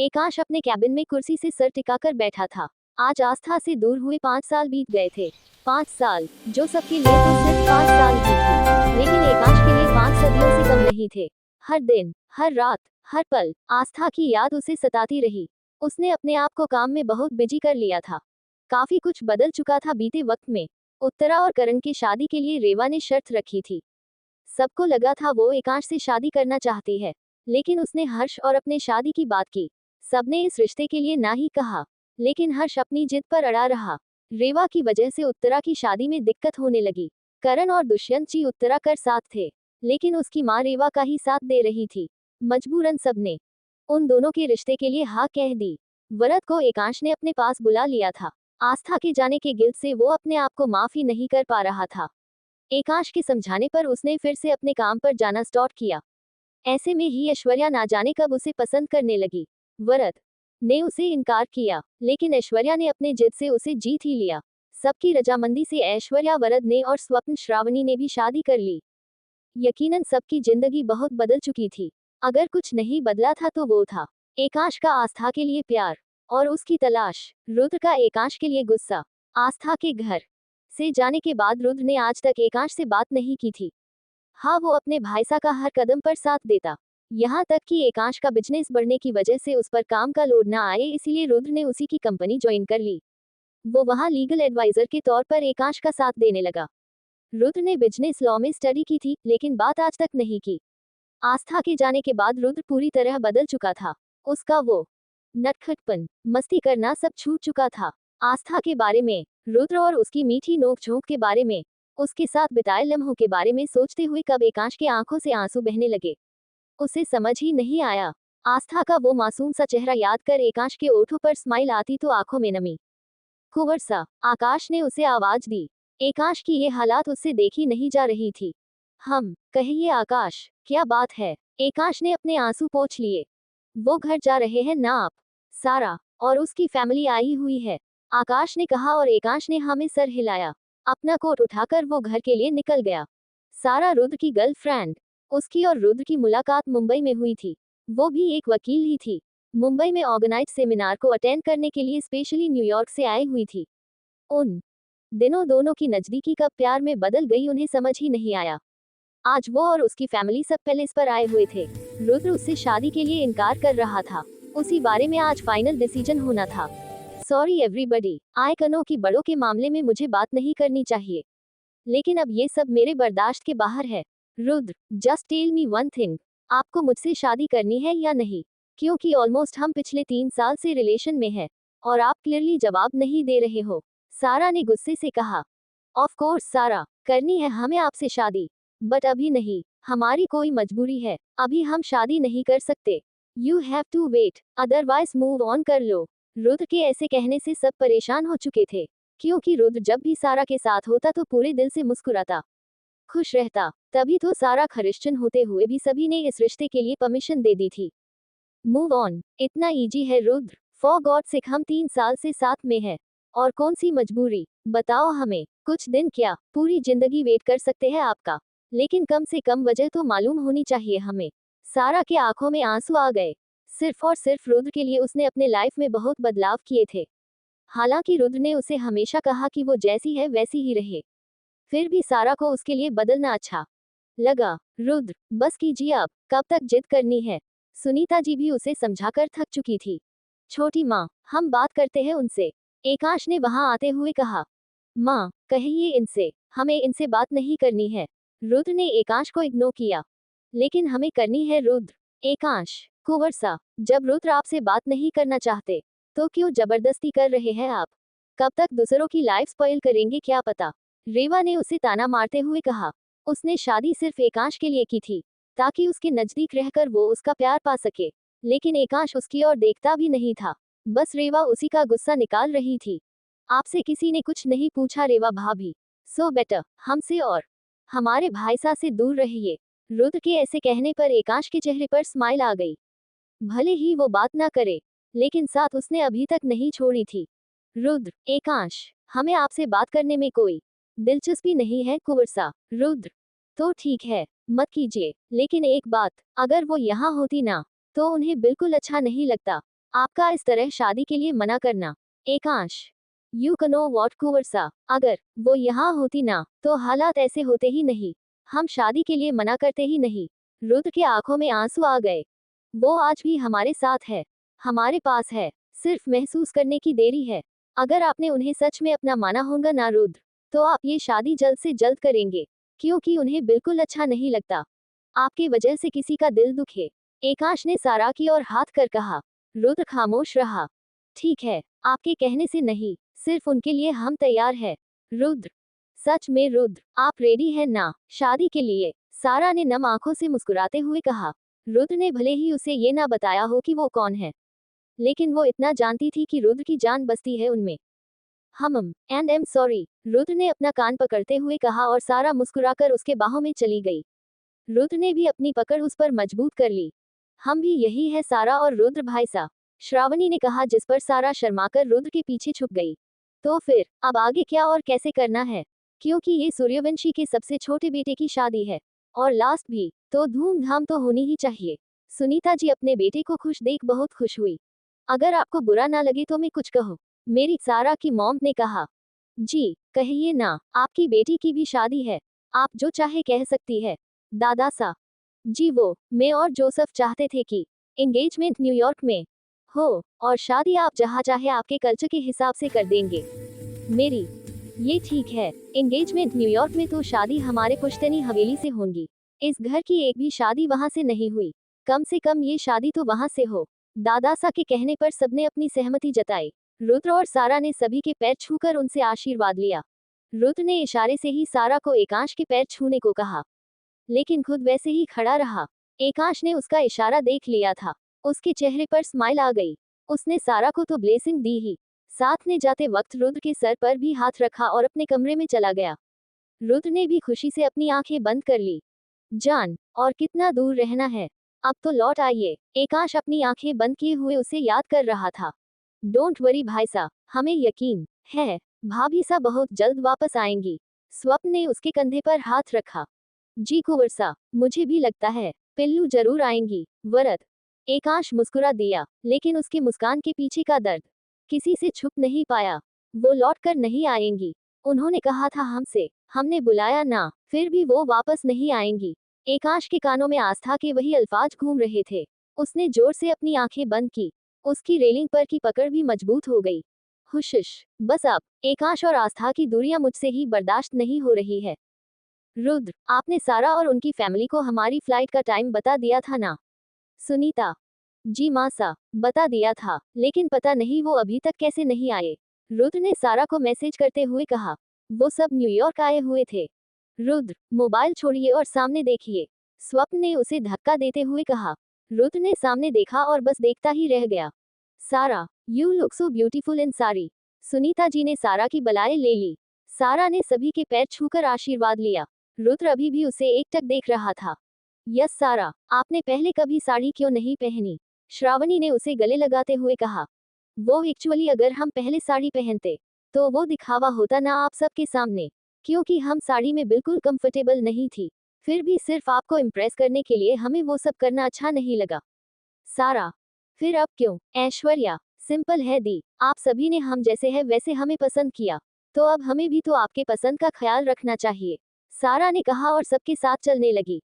एकांश अपने कैबिन में कुर्सी से सर टिकाकर बैठा था। आज आस्था से दूर हुए 5 साल बीत गए थे। 5 साल, जो सबके लिए तो सिर्फ 5 साल ही थी, लेकिन एकांश के लिए 5 सदियों से कम नहीं थे। हर दिन, हर रात, हर पल, आस्था की याद उसे सताती रही। उसने अपने आप को काम में बहुत बिजी कर लिया था। काफी कुछ बदल चुका था बीते वक्त में। उत्तरा और करण की शादी के लिए रेवा ने शर्त रखी थी। सबको लगा था वो एकांश से शादी करना चाहती है, लेकिन उसने हर्ष और अपने शादी की बात की। सबने इस रिश्ते के लिए ना ही कहा, लेकिन हर्ष अपनी जिद पर अड़ा रहा। रेवा की वजह से उत्तरा की शादी में दिक्कत होने लगी। करण और दुष्यंत जी उत्तरा कर साथ थे, लेकिन उसकी मां रेवा का ही साथ दे रही थी। मजबूरन सबने उन दोनों के रिश्ते के लिए हाँ कह दी। वरद को एकांश ने अपने पास बुला लिया था। आस्था के जाने के गिल्ट से वो अपने आप को माफ ही नहीं कर पा रहा था। एकांश के समझाने पर उसने फिर से अपने काम पर जाना स्टार्ट किया। ऐसे में ही ऐश्वर्या ना जाने कब उसे पसंद करने लगी। वरद ने उसे इनकार किया, लेकिन ऐश्वर्या ने अपने जिद से उसे जीत ही लिया। सबकी रजामंदी से ऐश्वर्या, वरद ने और स्वप्न श्रावणी ने भी शादी कर ली। यकीनन सबकी जिंदगी बहुत बदल चुकी थी। अगर कुछ नहीं बदला था तो वो था एकांश का आस्था के लिए प्यार और उसकी तलाश। रुद्र का एकांश के लिए गुस्सा। आस्था के घर से जाने के बाद रुद्र ने आज तक एकांश से बात नहीं की थी। हाँ, वो अपने भाईसा का हर कदम पर साथ देता। यहाँ तक कि एकांश का बिजनेस बढ़ने की वजह से उस पर काम का लोड ना आए, इसलिए रुद्र ने उसी की कंपनी ज्वाइन कर ली। वो वहाँ लीगल एडवाइजर के तौर पर एकांश का साथ देने लगा। रुद्र ने बिजनेस लॉ में स्टडी की थी, लेकिन बात आज तक नहीं की। आस्था के जाने के बाद रुद्र पूरी तरह बदल चुका था। उसका वो नटखटपन, मस्ती करना सब छूट चुका था। आस्था के बारे में, रुद्र और उसकी मीठी नोक-झोंक के बारे में, उसके साथ बिताए लम्हों के बारे में सोचते हुए कब एकांश के आंखों से आंसू बहने लगे, उसे समझ ही नहीं आया। आस्था का वो मासूम सा चेहरा याद कर एकांश के ओठों पर स्माइल आती तो आंखों में नमी। कुंवर सा, आकाश ने उसे आवाज दी। एकांश की ये हालात उससे देखी नहीं जा रही थी। हम कहिए आकाश, क्या बात है? एकांश ने अपने आंसू पोंछ लिए। वो घर जा रहे हैं ना आप? सारा और उसकी फैमिली आई हुई है, आकाश ने कहा और एकांश ने हाँ में सर हिलाया। अपना कोट उठाकर वो घर के लिए निकल गया। सारा रुद्र की गर्लफ्रेंड। उसकी और रुद्र की मुलाकात मुंबई में हुई थी। वो भी एक वकील ही थी। मुंबई में ऑर्गेनाइज सेमिनार को अटेंड करने के लिए स्पेशली न्यूयॉर्क से आई हुई थी। उन दिनों दोनों की नजदीकी कब प्यार में बदल गई उन्हें समझ ही नहीं आया। आज वो और उसकी फैमिली सब पैलेस पर आए हुए थे। रुद्र उससे शादी के लिए इनकार कर रहा था। उसी बारे में आज फाइनल डिसीजन होना था। सॉरी एवरीबडी, आई कनो कि बड़ों के मामले में मुझे बात नहीं करनी चाहिए, लेकिन अब ये सब मेरे बर्दाश्त के बाहर है। Rudra, just tell me one thing, आपको मुझसे शादी करनी है या नहीं? क्योंकि ऑलमोस्ट हम पिछले 3 साल से रिलेशन में हैं, और आप क्लियरली जवाब नहीं दे रहे हो। सारा ने गुस्से से कहा। ऑफ कोर्स सारा, करनी है हमें आपसे शादी, बट अभी नहीं, हमारी कोई मजबूरी है, अभी हम शादी नहीं कर सकते। You have to wait, otherwise move on कर लो। रुद्र के ऐसे कहने से सब परेशान हो चुके थे, क्योंकि रुद्र जब भी सारा के साथ होता तो पूरे दिल से मुस्कुराता, खुश रहता। तभी तो सारा क्रिश्चियन होते हुए भी सभी ने इस रिश्ते के लिए परमिशन दे दी थी। मूव ऑन इतना इजी है रुद्र, फॉर गॉड सेक हम 3 साल से साथ में हैं, और कौन सी मजबूरी? बताओ हमें, कुछ दिन क्या, पूरी जिंदगी वेट कर सकते हैं आपका, लेकिन कम से कम वजह तो मालूम होनी चाहिए हमें। सारा के आंखों में आंसू आ गए। सिर्फ और सिर्फ रुद्र के लिए उसने अपने लाइफ में बहुत बदलाव किए थे। हालांकि रुद्र ने उसे हमेशा कहा कि वो जैसी है वैसी ही रहे, फिर भी सारा को उसके लिए बदलना अच्छा लगा। रुद्र, बस कीजिए अब, कब तक जिद करनी है? सुनीता जी भी उसे समझाकर थक चुकी थी। छोटी माँ, हम बात करते हैं उनसे, एकांश ने वहां आते हुए कहा। माँ, कहिए इनसे, हमें इनसे बात नहीं करनी है। रुद्र ने एकांश को इग्नोर किया। लेकिन हमें करनी है रुद्र। एकांश, कुंवर सा, जब रुद्र आपसे बात नहीं करना चाहते, तो क्यों जबरदस्ती कर रहे हैं आप? कब तक दूसरों की लाइफ स्पॉइल करेंगे क्या पता? रेवा ने उसे ताना मारते हुए कहा। उसने शादी सिर्फ एकांश के लिए की थी, ताकि उसके नजदीक रहकर वो उसका प्यार पा सके, लेकिन एकांश उसकी ओर देखता भी नहीं था। बस रेवा उसी का गुस्सा निकाल रही थी। आपसे किसी ने कुछ नहीं पूछा रेवा भाभी, सो बेटर हमसे और हमारे भाईसा से दूर रहिए। रुद्र के ऐसे कहने पर एकांश के चेहरे पर स्माइल आ गई। भले ही वो बात ना करे, लेकिन साथ उसने अभी तक नहीं छोड़ी थी। रुद्र, एकांश, हमें आपसे बात करने में कोई दिलचस्पी नहीं है कुंवर सा। रुद्र, तो ठीक है, मत कीजिए, लेकिन एक बात, अगर वो यहाँ होती ना, तो उन्हें बिल्कुल अच्छा नहीं लगता। आपका इस तरह शादी के लिए मना करना। एकांश, यू कनो वॉट कुंवरसा, अगर वो यहाँ होती ना तो हालात ऐसे होते ही नहीं। हम शादी के लिए मना करते ही नहीं। रुद्र के आंखों में आंसू आ गए। वो आज भी हमारे साथ है, हमारे पास है, सिर्फ महसूस करने की देरी है। अगर आपने उन्हें सच में अपना माना होगा ना रुद्र, तो आप ये शादी जल्द से जल्द करेंगे, क्योंकि उन्हें बिल्कुल अच्छा नहीं लगता आपके वजह से किसी का दिल दुखे। एकांश ने सारा की ओर हाथ कर कहा। रुद्र खामोश रहा। ठीक है, आपके कहने से नहीं, सिर्फ उनके लिए हम तैयार है। रुद्र, सच में रुद्र, आप रेडी हैं ना शादी के लिए? सारा ने नम आंखों से मुस्कुराते हुए कहा। रुद्र ने भले ही उसे ये ना बताया हो कि वो कौन है, लेकिन वो इतना जानती थी कि रुद्र की जान बसती है उनमें। एंड एम सॉरी, रुद्र ने अपना कान पकड़ते हुए कहा और सारा मुस्कुराकर उसके बाहों में चली गई। रुद्र ने भी अपनी पकड़ उस पर मजबूत कर ली। हम भी यही है सारा और रुद्र भाई सा, श्रावणी ने कहा, जिस पर सारा शर्माकर रुद्र के पीछे छुप गई। तो फिर अब आगे क्या और कैसे करना है? क्योंकि ये सूर्यवंशी के सबसे छोटे बेटे की शादी है, और लास्ट भी, तो धूमधाम तो होनी ही चाहिए। सुनीता जी अपने बेटे को खुश देख बहुत खुश हुई। अगर आपको बुरा ना लगे तो मैं कुछ कहूँ, मेरी सारा की मॉम ने कहा। जी कहिए ना, आपकी बेटी की भी शादी है, आप जो चाहे कह सकती है दादा सा। जी वो, मैं और जोसेफ चाहते थे कि एंगेजमेंट न्यूयॉर्क में हो, और शादी आप जहाँ चाहे आपके कल्चर के हिसाब से कर देंगे। मेरी, ये ठीक है, एंगेजमेंट न्यूयॉर्क में तो शादी हमारे पुश्तैनी हवेली से होंगी। इस घर की एक भी शादी वहाँ से नहीं हुई, कम से कम ये शादी तो वहाँ से हो। दादासा के कहने पर सबने अपनी सहमति जताई। रुद्र और सारा ने सभी के पैर छूकर उनसे आशीर्वाद लिया। रुद्र ने इशारे से ही सारा को एकांश के पैर छूने को कहा, लेकिन खुद वैसे ही खड़ा रहा। एकांश ने उसका इशारा देख लिया था। उसके चेहरे पर स्माइल आ गई। उसने सारा को तो ब्लेसिंग दी ही, साथ ने जाते वक्त रुद्र के सर पर भी हाथ रखा और अपने कमरे में चला गया। रुद्र ने भी खुशी से अपनी आंखें बंद कर ली। जान, और कितना दूर रहना है, अब तो लौट आइए। एकांश अपनी आंखें बंद किए हुए उसे याद कर रहा था। डोंट वरी भाई सा, हमें यकीन है भाभी सा बहुत जल्द वापस आएंगी। स्वप्न ने उसके कंधे पर हाथ रखा। जी कुंवर सा, मुझे भी लगता है पिल्लू जरूर आएंगी। वरद, एकांश मुस्कुरा दिया, लेकिन उसके मुस्कान के पीछे का दर्द किसी से छुप नहीं पाया। वो लौट कर नहीं आएंगी, उन्होंने कहा था हमसे, हमने बुलाया ना, फिर भी वो वापस नहीं आएंगी। एकांश के कानों में आस्था के वही अल्फाज घूम रहे थे। उसने जोर से अपनी आंखें बंद की। उसकी रेलिंग पर की पकड़ भी मजबूत हो गई। हुशिश, बस अब एकांश और आस्था की दूरियां मुझसे ही बर्दाश्त नहीं हो रही है। रुद्र, आपने सारा और उनकी फैमिली को हमारी फ्लाइट का टाइम बता दिया था ना? सुनीता, जी माँ सा, बता दिया था, लेकिन पता नहीं वो अभी तक कैसे नहीं आए। रुद्र ने सारा को मैसेज करते हुए कहा। वो सब न्यूयॉर्क आए हुए थे। रुद्र, मोबाइल छोड़िए और सामने देखिए, स्वप्न ने उसे धक्का देते हुए कहा। रुद्र ने सामने देखा और बस देखता ही रह गया। सारा, you look so beautiful in सारी। सुनीता जी ने सारा की बलाएं ले ली। सारा ने सभी के पैर छूकर आशीर्वाद लिया। रुद्र अभी भी उसे एकटक देख रहा था। यस सारा, आपने पहले कभी साड़ी क्यों नहीं पहनी? श्रावणी ने उसे गले लगाते हुए कहा। वो एक्चुअली अगर हम पहले साड़ी पहनते, तो वो दिखावा होता ना आप सबके सामने, क्योंकि हम साड़ी में बिल्कुल कंफर्टेबल नहीं थी। फिर भी सिर्फ आपको इम्प्रेस करने के लिए हमें वो सब करना अच्छा नहीं लगा। सारा, फिर अब क्यों? ऐश्वर्या, सिंपल है दी, आप सभी ने हम जैसे है वैसे हमें पसंद किया, तो अब हमें भी तो आपके पसंद का ख्याल रखना चाहिए। सारा ने कहा और सबके साथ चलने लगी।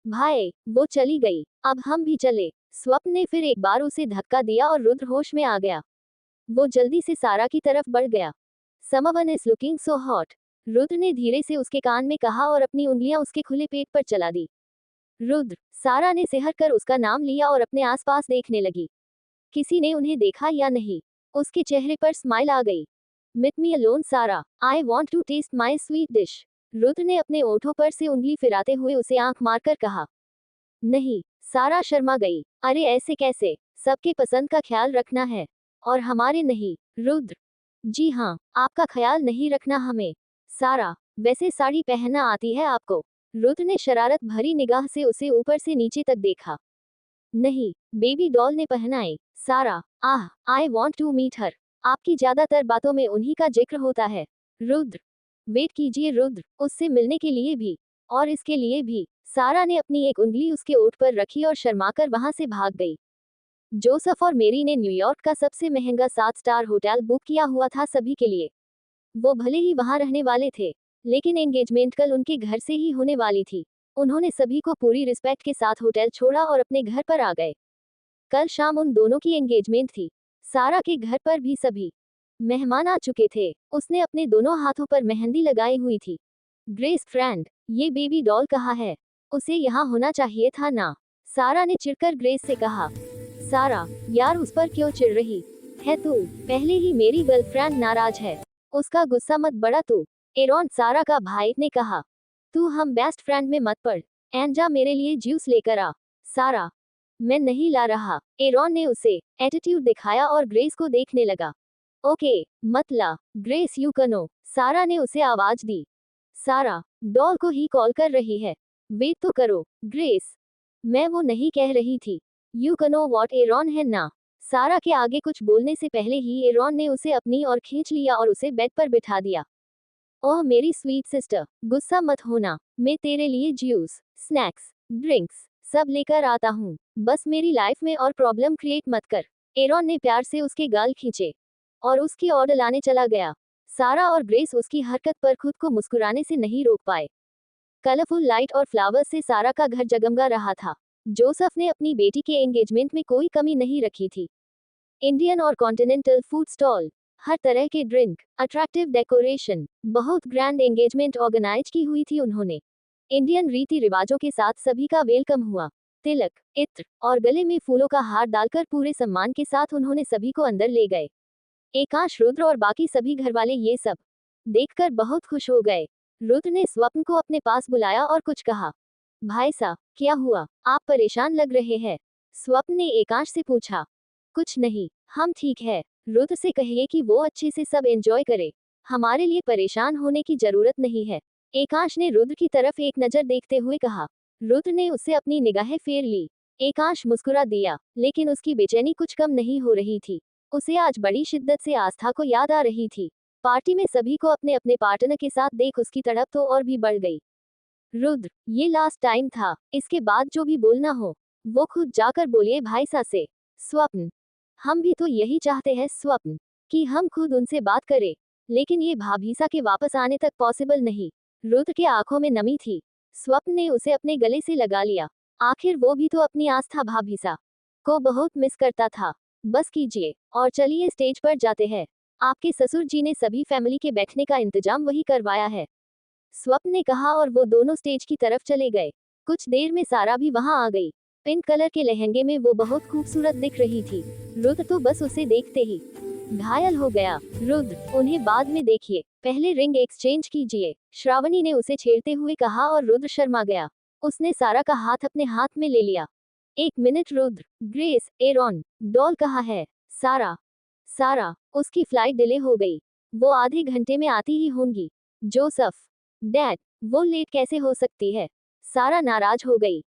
भाई, वो चली गई, अब हम भी चले। स्वप्न ने फिर एक बार उसे धक्का दिया और रुद्र होश में आ गया। वो जल्दी से सारा की तरफ बढ़ गया। Someone is looking so hot, Rudra ने धीरे से उसके कान में कहा और अपनी उंगलियां उसके खुले पेट पर चला दी। रुद्र, सारा ने सिहर कर उसका नाम लिया और अपने आसपास देखने लगी। किसी ने उन्हें देखा या नहीं, उसके चेहरे पर स्माइल आ गई। मिट me alone Sara, I want to taste my sweet dish. Rudra ने अपने ओठों पर से उंगली फिराते हुए उसे आंख मारकर कहा। नहीं, सारा शर्मा गई। अरे ऐसे कैसे, सबके पसंद का ख्याल रखना है, और हमारे नहीं। रुद्र, जी हाँ, आपका ख्याल नहीं रखना हमें। सारा, वैसे साड़ी पहनना आती है आपको? रुद्र ने शरारत भरी निगाह से उसे ऊपर से नीचे तक देखा। नहीं, बेबी डॉल ने पहनाई। Sara, ah, I want to meet her. आपकी ज्यादातर बातों में उन्हीं का जिक्र होता है। रुद्र, वेट कीजिए रुद्र, उससे मिलने के लिए भी, और इसके लिए भी। सारा ने अपनी एक उंगली उसके ओठ पर रखी और शर्माकर वहां से भाग गई। जोसेफ और मेरी ने न्यूयॉर्क का सबसे महंगा 7 स्टार होटल बुक किया हुआ था सभी के लिए। वो भले ही वहां रहने वाले थे, लेकिन एंगेजमेंट कल उनके घर से ही होने वाली थी। उन्होंने सभी को पूरी रिस्पेक्ट के साथ होटल छोड़ा और अपने घर पर आ गए। कल शाम उन दोनों की एंगेजमेंट थी। सारा के घर पर भी सभी मेहमान आ चुके थे। उसने अपने दोनों हाथों पर मेहंदी लगाई हुई थी। ग्रेस फ्रेंड, ये बेबी डॉल कहाँ है? उसे यहाँ होना चाहिए था ना? सारा ने चिढ़कर ग्रेस से कहा। सारा, यार उस पर क्यों चिढ़ रही है तू? पहले ही मेरी गर्लफ्रेंड नाराज है। उसका गुस्सा मत बढ़ा तू। एरॉन, सारा का भाई, ने कहा। तू हम बेस्ट फ्रेंड में मत पड़। एंजा, मेरे लिए जूस लेकर आ। सारा, मैं नहीं ला रहा। एरॉन ने उसे एटीट्यूड दिखाया और ग्रेस को देखने लगा। ओके, मत ला। ग्रेस, यू कनो। सारा ने उसे आवाज दी। सारा, डॉल को ही कॉल कर रही है। वेट तो करो। ग्रेस, मैं वो नहीं कह रही थी। यू कनो वॉट? एरॉन है ना? सारा के आगे कुछ बोलने से पहले ही एरॉन ने उसे अपनी ओर खींच लिया और उसे बेड पर बिठा दिया। ओह मेरी स्वीट सिस्टर, गुस्सा मत होना। मैं तेरे लिए जूस, स्नैक्स, ड्रिंक्स सब लेकर आता हूँ। बस मेरी लाइफ में और प्रॉब्लम क्रिएट मत कर। एरॉन ने प्यार से उसके गाल खींचे और उसकी ओर लाने चला गया। सारा और ग्रेस उसकी हरकत पर खुद को मुस्कुराने से नहीं रोक पाए। कलरफुल लाइट और फ्लावर्स से सारा का घर जगमगा रहा था। जोसेफ ने अपनी बेटी के एंगेजमेंट में कोई कमी नहीं रखी थी। इंडियन और कॉन्टिनेंटल फूड स्टॉल, हर तरह के ड्रिंक, अट्रैक्टिव डेकोरेशन, बहुत ग्रैंड एंगेजमेंट ऑर्गेनाइज की हुई थी उन्होंने। इंडियन रीति रिवाजों के साथ सभी का वेलकम हुआ। तिलक, इत्र और गले में फूलों का हार डालकर पूरे सम्मान के साथ उन्होंने सभी को अंदर ले गए। एकांश, रुद्र और बाकी सभी घरवाले ये सब देखकर बहुत खुश हो गए। रुद्र ने स्वप्न को अपने पास बुलाया और कुछ कहा। भाई साहब, क्या हुआ? आप परेशान लग रहे हैं। स्वप्न ने एकांश से पूछा। कुछ नहीं, हम ठीक है। रुद्र से कहिए कि वो अच्छे से सब एंजॉय करे। हमारे लिए परेशान होने की जरूरत नहीं है। एकांश ने रुद्र की तरफ एक नजर देखते हुए कहा। रुद्र ने उससे अपनी निगाहें फेर ली। एकांश मुस्कुरा दिया, लेकिन उसकी बेचैनी कुछ कम नहीं हो रही थी। उसे आज बड़ी शिद्दत से आस्था को याद आ रही थी। पार्टी में सभी को अपने अपने पार्टनर के साथ देख उसकी तड़प तो और भी बढ़ गई। रुद्र, ये लास्ट टाइम था। इसके बाद जो भी बोलना हो वो खुद जाकर बोलिए भाई सा से। स्वप्न, हम भी तो यही चाहते हैं स्वप्न, कि हम खुद उनसे बात करें, लेकिन ये भाभीसा के वापस आने तक पॉसिबल नहीं। रुद्र के आंखों में नमी थी। स्वप्न ने उसे अपने गले से लगा लिया। आखिर वो भी तो अपनी आस्था भाभीसा को बहुत मिस करता था। बस कीजिए और चलिए स्टेज पर जाते हैं। आपके ससुर जी ने सभी फैमिली के बैठने का इंतजाम वही करवाया है, स्वप्न ने कहा और वो दोनों स्टेज की तरफ चले गए। कुछ देर में सारा भी वहां आ गई। पिंक कलर के लहंगे में वो बहुत खूबसूरत दिख रही थी। रुद्र तो बस उसे देखते ही घायल हो गया। रुद्र, उन्हें बाद में देखिए, पहले रिंग एक्सचेंज कीजिए, श्रावणी ने उसे छेड़ते हुए कहा और रुद्र शर्मा गया। उसने सारा का हाथ अपने हाथ में ले लिया। एक minute Rudra, grace, Aaron, doll कहाँ है? सारा, सारा, उसकी फ्लाइट डिले हो गई। वो आधे घंटे में आती ही होंगी। जोसेफ, डैड, वो लेट कैसे हो सकती है? सारा नाराज हो गई।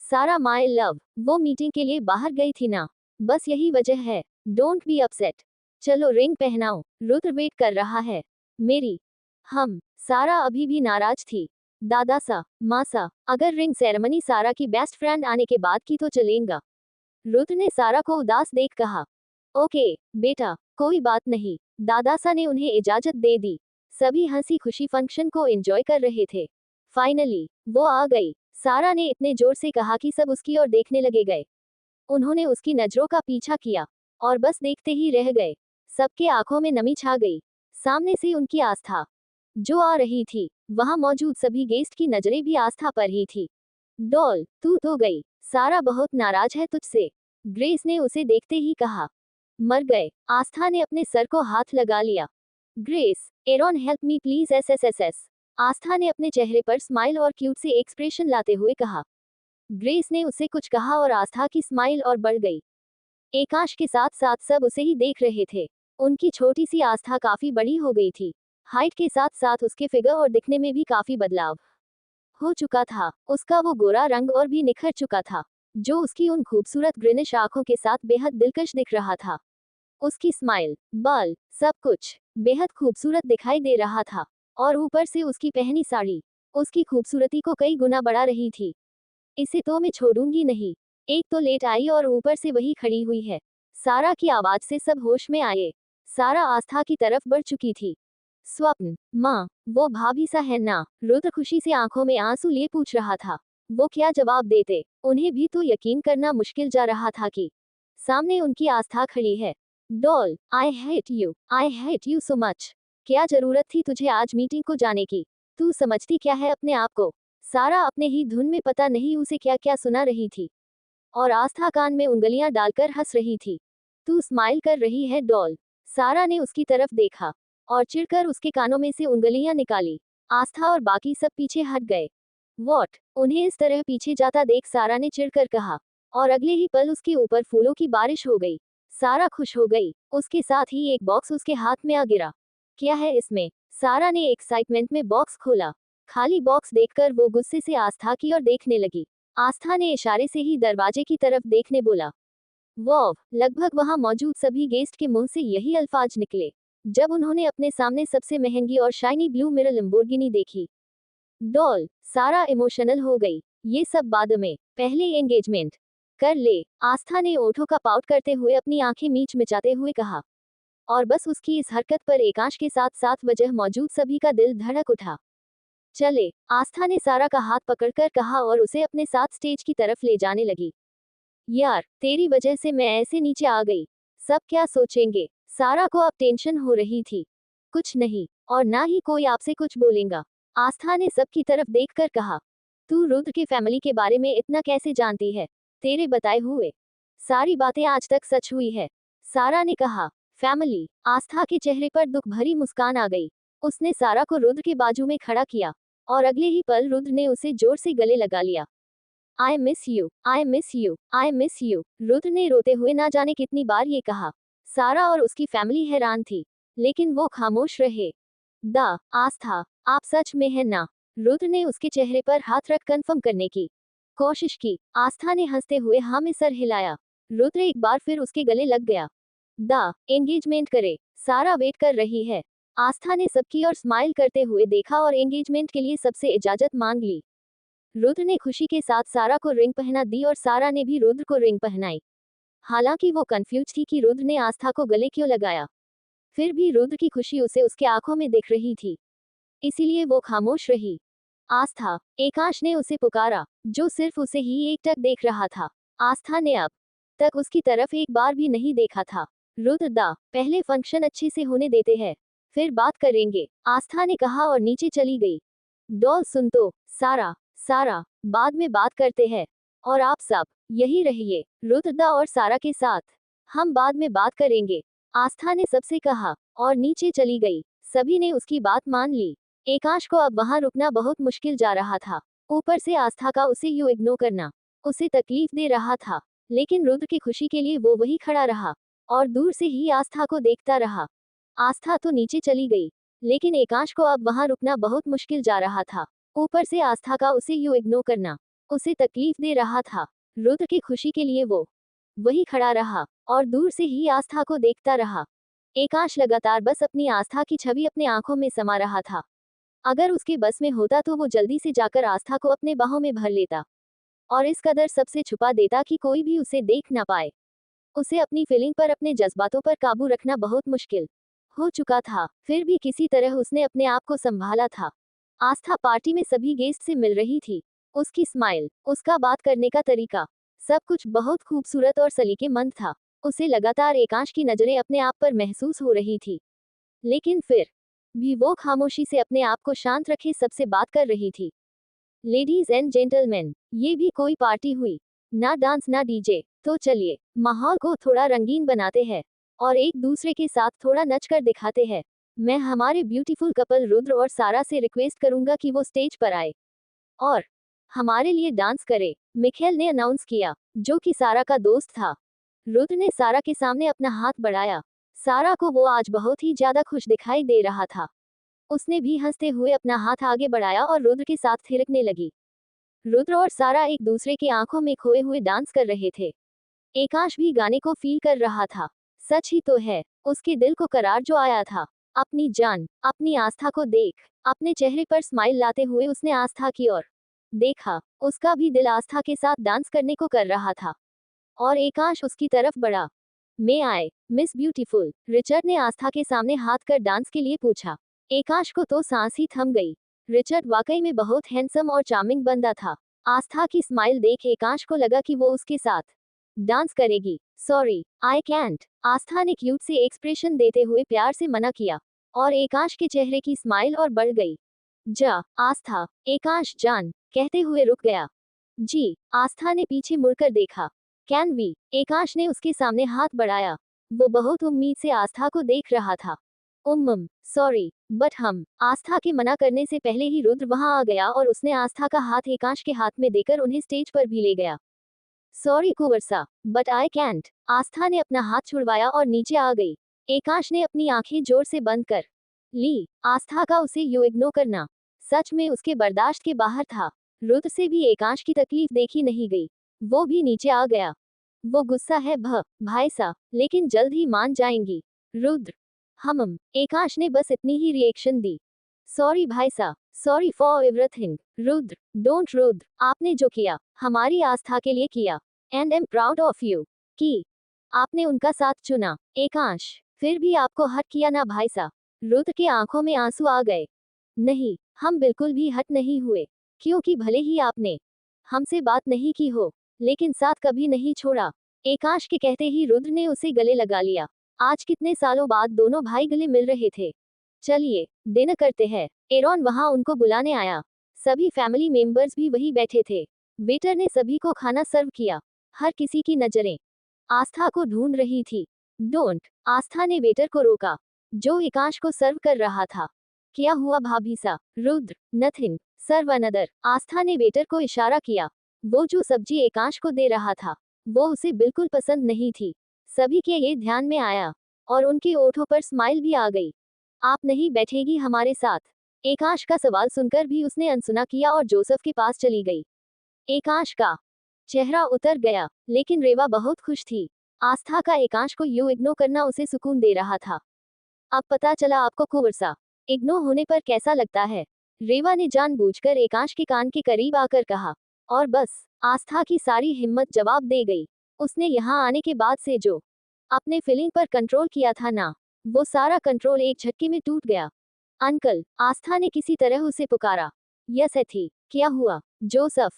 सारा माय लव, वो मीटिंग के लिए बाहर गई थी ना, बस यही वजह है। Don't be upset. चलो रिंग पहनाओ, रुद्र वेट कर रहा है। मेरी, हम, सारा अभी भी नाराज थी। दादा सा, माँ सा, अगर रिंग सेरेमनी सारा की बेस्ट फ्रेंड आने के बाद की तो चलेगा। रुद्र ने सारा को उदास देख कहा। ओके बेटा, कोई बात नहीं। दादासा ने उन्हें इजाजत दे दी। सभी हंसी खुशी फंक्शन को एंजॉय कर रहे थे। फाइनली वो आ गई। सारा ने इतने जोर से कहा कि सब उसकी ओर देखने लगे गए। उन्होंने उसकी नजरों का पीछा किया और बस देखते ही रह गए। सबके आंखों में नमी छा गई। सामने से उनकी आस्था जो आ रही थी, वहां मौजूद सभी गेस्ट की नजरें भी आस्था पर ही थी। डॉल, तू तो गई। सारा बहुत नाराज है तुझसे, ग्रेस ने उसे देखते ही कहा। मर गए। आस्था ने अपने सर को हाथ लगा लिया। Grace, Aaron help me please एसएसएसएस। आस्था ने अपने चेहरे पर स्माइल और क्यूट से एक्सप्रेशन लाते हुए कहा। ग्रेस ने उसे कुछ कहा और आस्था की स्माइल और बढ़ गई। एकांश के साथ साथ सब उसे ही देख रहे थे। उनकी छोटी सी आस्था काफी बड़ी हो गई थी। हाइट के साथ साथ उसके फिगर और दिखने में भी काफी बदलाव हो चुका था। उसका वो गोरा रंग और भी निखर चुका था, जो उसकी उन खूबसूरत ग्रीनिश आंखों के साथ बेहद दिलकश दिख रहा था। उसकी स्माइल, बाल, सब कुछ बेहद खूबसूरत दिखाई दे रहा था और ऊपर से उसकी पहनी साड़ी उसकी खूबसूरती को कई गुना बढ़ा रही थी। इसे तो मैं छोड़ूंगी नहीं। एक तो लेट आई और ऊपर से वही खड़ी हुई है। सारा की आवाज से सब होश में आए। सारा आस्था की तरफ बढ़ चुकी थी। स्वप्न, माँ, वो भाभी सा है ना? रुद्र खुशी से आंखों में आंसू लिए पूछ रहा था। वो क्या जवाब देते? उन्हें भी तो यकीन करना मुश्किल जा रहा था कि सामने उनकी आस्था खड़ी है। Doll, I hate you so much. क्या जरूरत थी तुझे आज मीटिंग को जाने की? तू समझती क्या है अपने आप को? सारा अपने ही धुन में पता नहीं उसे क्या क्या सुना रही थी। और आस्था कान में उंगलियां डालकर हंस रही थी। तू स्माइल कर रही है डॉल। सारा ने उसकी तरफ देखा और चिढ़कर उसके कानों में से उंगलियां निकाली। आस्था और बाकी सब पीछे हट गए। वॉट? उन्हें इस तरह पीछे जाता देख सारा ने चिढ़कर कहा। और अगले ही पल उसके ऊपर फूलों की बारिश हो गई। सारा खुश हो गई। उसके साथ ही एक बॉक्स उसके हाथ में आ गिरा। क्या है इसमें? सारा ने एक्साइटमेंट में बॉक्स खोला। खाली बॉक्स देखकर वो गुस्से से आस्था की ओर देखने लगी। आस्था ने इशारे से ही दरवाजे की तरफ देखने बोला। वाव! लगभग वहां मौजूद सभी गेस्ट के मुंह से यही अल्फाज निकले जब उन्होंने अपने सामने सबसे महंगी और शाइनी ब्लू मिरर लंबोर्गिनी देखी। डॉल, सारा इमोशनल हो गई। ये सब बाद में, पहले एंगेजमेंट कर ले। आस्था ने ओठों का पाउट करते हुए अपनी आंखें मीच मिचाते हुए कहा। और बस उसकी इस हरकत पर एकांश के साथ साथ वजह मौजूद सभी का दिल धड़क उठा। चले, आस्था ने सारा का हाथ पकड़कर कहा और उसे अपने साथ स्टेज की तरफ ले जाने लगी। यार, तेरी वजह से मैं ऐसे नीचे आ गई। सब क्या सोचेंगे? सारा को अब टेंशन हो रही थी। कुछ नहीं, और ना ही कोई आपसे कुछ बोलेगा। आस्था ने सबकी तरफ देखकर कहा। तू रुद्र के फैमिली के बारे में इतना कैसे जानती है? तेरे बताए हुए सारी बातें आज तक सच हुई है। सारा ने कहा। फैमिली? आस्था के चेहरे पर दुख भरी मुस्कान आ गई। उसने सारा को रुद्र के बाजू में खड़ा किया और अगले ही पल रुद्र ने उसे जोर से गले लगा लिया। I miss you, I miss you, I miss you. Rudra ने रोते हुए ना जाने कितनी बार ये कहा। सारा और उसकी फैमिली हैरान थी, लेकिन वो खामोश रहे। आस्था, आप सच में है ना? रुद्र ने उसके चेहरे पर हाथ रख कंफर्म करने की कोशिश की। आस्था ने हंसते हुए हाँ में सर हिलाया। रुद्र एक बार फिर उसके गले लग गया। एंगेजमेंट करे। सारा वेट कर रही है। आस्था ने सबकी ओर स्माइल करते हुए देखा और एंगेजमेंट के लिए सबसे इजाजत मांग ली। रुद्र ने खुशी के साथ सारा को रिंग पहना दी और सारा ने भी रुद्र को रिंग पहनाई। हालांकि वो कंफ्यूज थी कि रुद्र ने आस्था को गले क्यों लगाया। फिर भी रुद्र की खुशी उसे उसके आंखों में दिख रही थी, इसीलिए वो खामोश रही। आस्था, एकांश ने उसे पुकारा, जो सिर्फ उसे ही एकटक देख रहा था। आस्था ने अब तक उसकी तरफ एक बार भी नहीं देखा था। रुद्र पहले फंक्शन अच्छे से होने देते हैं, फिर बात करेंगे, आस्था ने कहा और नीचे चली गई। डॉल सुन तो, सारा, बाद में बात करते हैं। और आप सब यही रहिए, रुद्र और सारा के साथ। हम बाद में बात करेंगे, आस्था ने सबसे कहा और नीचे चली गई। सभी ने उसकी बात मान ली। एकांश को अब वहां रुकना बहुत मुश्किल जा रहा था। ऊपर से आस्था का उसे यूं इग्नोर करना उसे तकलीफ दे रहा था, लेकिन रुद्र की खुशी के लिए वो वही खड़ा रहा और दूर से ही आस्था को देखता रहा। आस्था तो नीचे चली गई, लेकिन एकांश को अब वहां रुकना बहुत मुश्किल जा रहा था। ऊपर से आस्था का उसे यूं इग्नोर करना उसे तकलीफ दे रहा था। रुद्र की खुशी के लिए वो वही खड़ा रहा और दूर से ही आस्था को देखता रहा। एकांश लगातार बस अपनी आस्था की छवि अपने आंखों में समा रहा था। अगर उसके बस में होता तो वो जल्दी से जाकर आस्था को अपने बाहों में भर लेता और इस कदर सबसे छुपा देता कि कोई भी उसे देख ना पाए। उसे अपनी फीलिंग पर, अपने जज्बातों पर काबू रखना बहुत मुश्किल हो चुका था। फिर भी किसी तरह उसने अपने आप को संभाला था। आस्था पार्टी में सभी गेस्ट से मिल रही थी। उसकी स्माइल, उसका बात करने का तरीका, सब कुछ बहुत खूबसूरत और सलीकेमंद था। उसे लगातार एकांश की नजरें अपने आप पर महसूस हो रही थी, लेकिन फिर भी वो खामोशी से अपने आप को शांत रखे सबसे बात कर रही थी। लेडीज एंड जेंटलमैन, ये भी कोई पार्टी हुई? ना डांस ना डीजे, तो चलिए माहौल को थोड़ा रंगीन बनाते हैं और एक दूसरे के साथ थोड़ा नच कर दिखाते हैं। मैं हमारे ब्यूटीफुल कपल रुद्र और सारा से रिक्वेस्ट करूंगा कि वो स्टेज पर आए और हमारे लिए डांस करे, मिखेल ने अनाउंस किया, जो कि सारा का दोस्त था। रुद्र ने सारा के सामने अपना हाथ बढ़ाया। सारा को वो आज बहुत ही ज्यादा खुश दिखाई दे रहा था। उसने भी हंसते हुए अपना हाथ आगे बढ़ाया और रुद्र के साथ थिरकने लगी। रुद्र और सारा एक दूसरे की आंखों में खोए हुए डांस कर रहे थे। एकांश भी गाने को फील कर रहा था। सच ही तो है, उसके दिल को करार जो आया था। अपनी जान, अपनी आस्था को देख, अपने चेहरे पर स्माइल लाते हुए उसने आस्था की ओर देखा। उसका भी दिल आस्था के साथ डांस करने को कर रहा था। और एकांश उसकी तरफ बढ़ा। मे आए मिस ब्यूटीफुल, रिचर्ड ने आस्था के सामने हाथ कर डांस के लिए पूछा। एकांश को तो सांस ही थम गई। रिचर्ड वाकई में बहुत हैंडसम और चार्मिंग बंदा था। आस्था की स्माइल देख एकांश को लगा कि वो उसके साथ डांस करेगी। सॉरी, आई कैंट, आस्था ने क्यूट से एक्सप्रेशन देते हुए प्यार से मना किया और एकांश के चेहरे की स्माइल और बढ़ गई। जा आस्था, एकांश जान कहते हुए रुक गया। जी, आस्था ने पीछे मुड़कर देखा। कैन वी, एकांश ने उसके सामने हाथ बढ़ाया। वो बहुत उम्मीद से आस्था को देख रहा था। सॉरी, बट हम, आस्था के मना करने से पहले ही रुद्र वहां आ गया और उसने आस्था का हाथ एकांश के हाथ में देकर उन्हें स्टेज पर भी ले गया। सॉरी कुंवरसा, बट आई कैंट, आस्था ने अपना हाथ छुड़वाया और नीचे आ गई। एकांश ने अपनी आंखें जोर से बंद कर ली। आस्था का उसे यू इग्नोर करना सच में उसके बर्दाश्त के बाहर था। रुद्र से भी एकांश की तकलीफ देखी नहीं गई। वो भी नीचे आ गया। वो गुस्सा है भाई सा, लेकिन जल्द ही मान जाएंगी। रुद्र, एकांश ने बस इतनी ही रिएक्शन दी। सॉरी भाई सा, sorry for everything. Rudra, don't Rudra, आपने जो किया हमारी आस्था के लिए किया and am proud of you कि आपने उनका साथ चुना। एकांश, फिर भी आपको हट किया ना भाई सा। रुद्र के आंखों में आंसू आ गए। नहीं, हम बिल्कुल भी हट नहीं हुए, क्योंकि भले ही आपने हमसे बात नहीं की हो, लेकिन साथ कभी नहीं छोड़ा। एकांश के कहते ही रुद्र ने उसे गले लगा लिया। आज कितने सालों बाद दोनों भाई गले मिल रहे थे। चलिए, डिनर करते हैं। एरॉन वहां उनको बुलाने आया। सभी फैमिली मेंबर्स भी वही बैठे थे। वेटर ने सभी को खाना सर्व किया। हर किसी की नजरें आस्था को ढूंढ रही थी। डोंट, आस्था ने वेटर को रोका, जो एकांश को सर्व कर रहा था। क्या हुआ भाभी सा? रुद्र, नथिंग, सर्व अनदर, आस्था ने वेटर को इशारा किया। वो जो सब्जी एकांश को दे रहा था, वो उसे बिल्कुल पसंद नहीं थी। सभी के ये ध्यान में आया और उनके ओठों पर स्माइल भी आ गई। आप नहीं बैठेगी हमारे साथ? एकांश का सवाल सुनकर भी उसने अनसुना किया और जोसेफ के पास चली गई। एकांश का चेहरा उतर गया, लेकिन रेवा बहुत खुश थी। आस्था का एकांश को यू इग्नोर करना उसे सुकून दे रहा था। अब पता चला आपको कुंवरसा इग्नोर होने पर कैसा लगता है? रेवा ने जानबूझकर एकांश के कान के करीब आकर कहा। और बस, आस्था की सारी हिम्मत जवाब दे गई। उसने यहाँ आने के बाद से जो अपने फीलिंग पर कंट्रोल किया था ना, वो सारा कंट्रोल एक झटके में टूट गया। अंकल, आस्था ने किसी तरह उसे पुकारा। यस एथी, क्या हुआ? जोसेफ,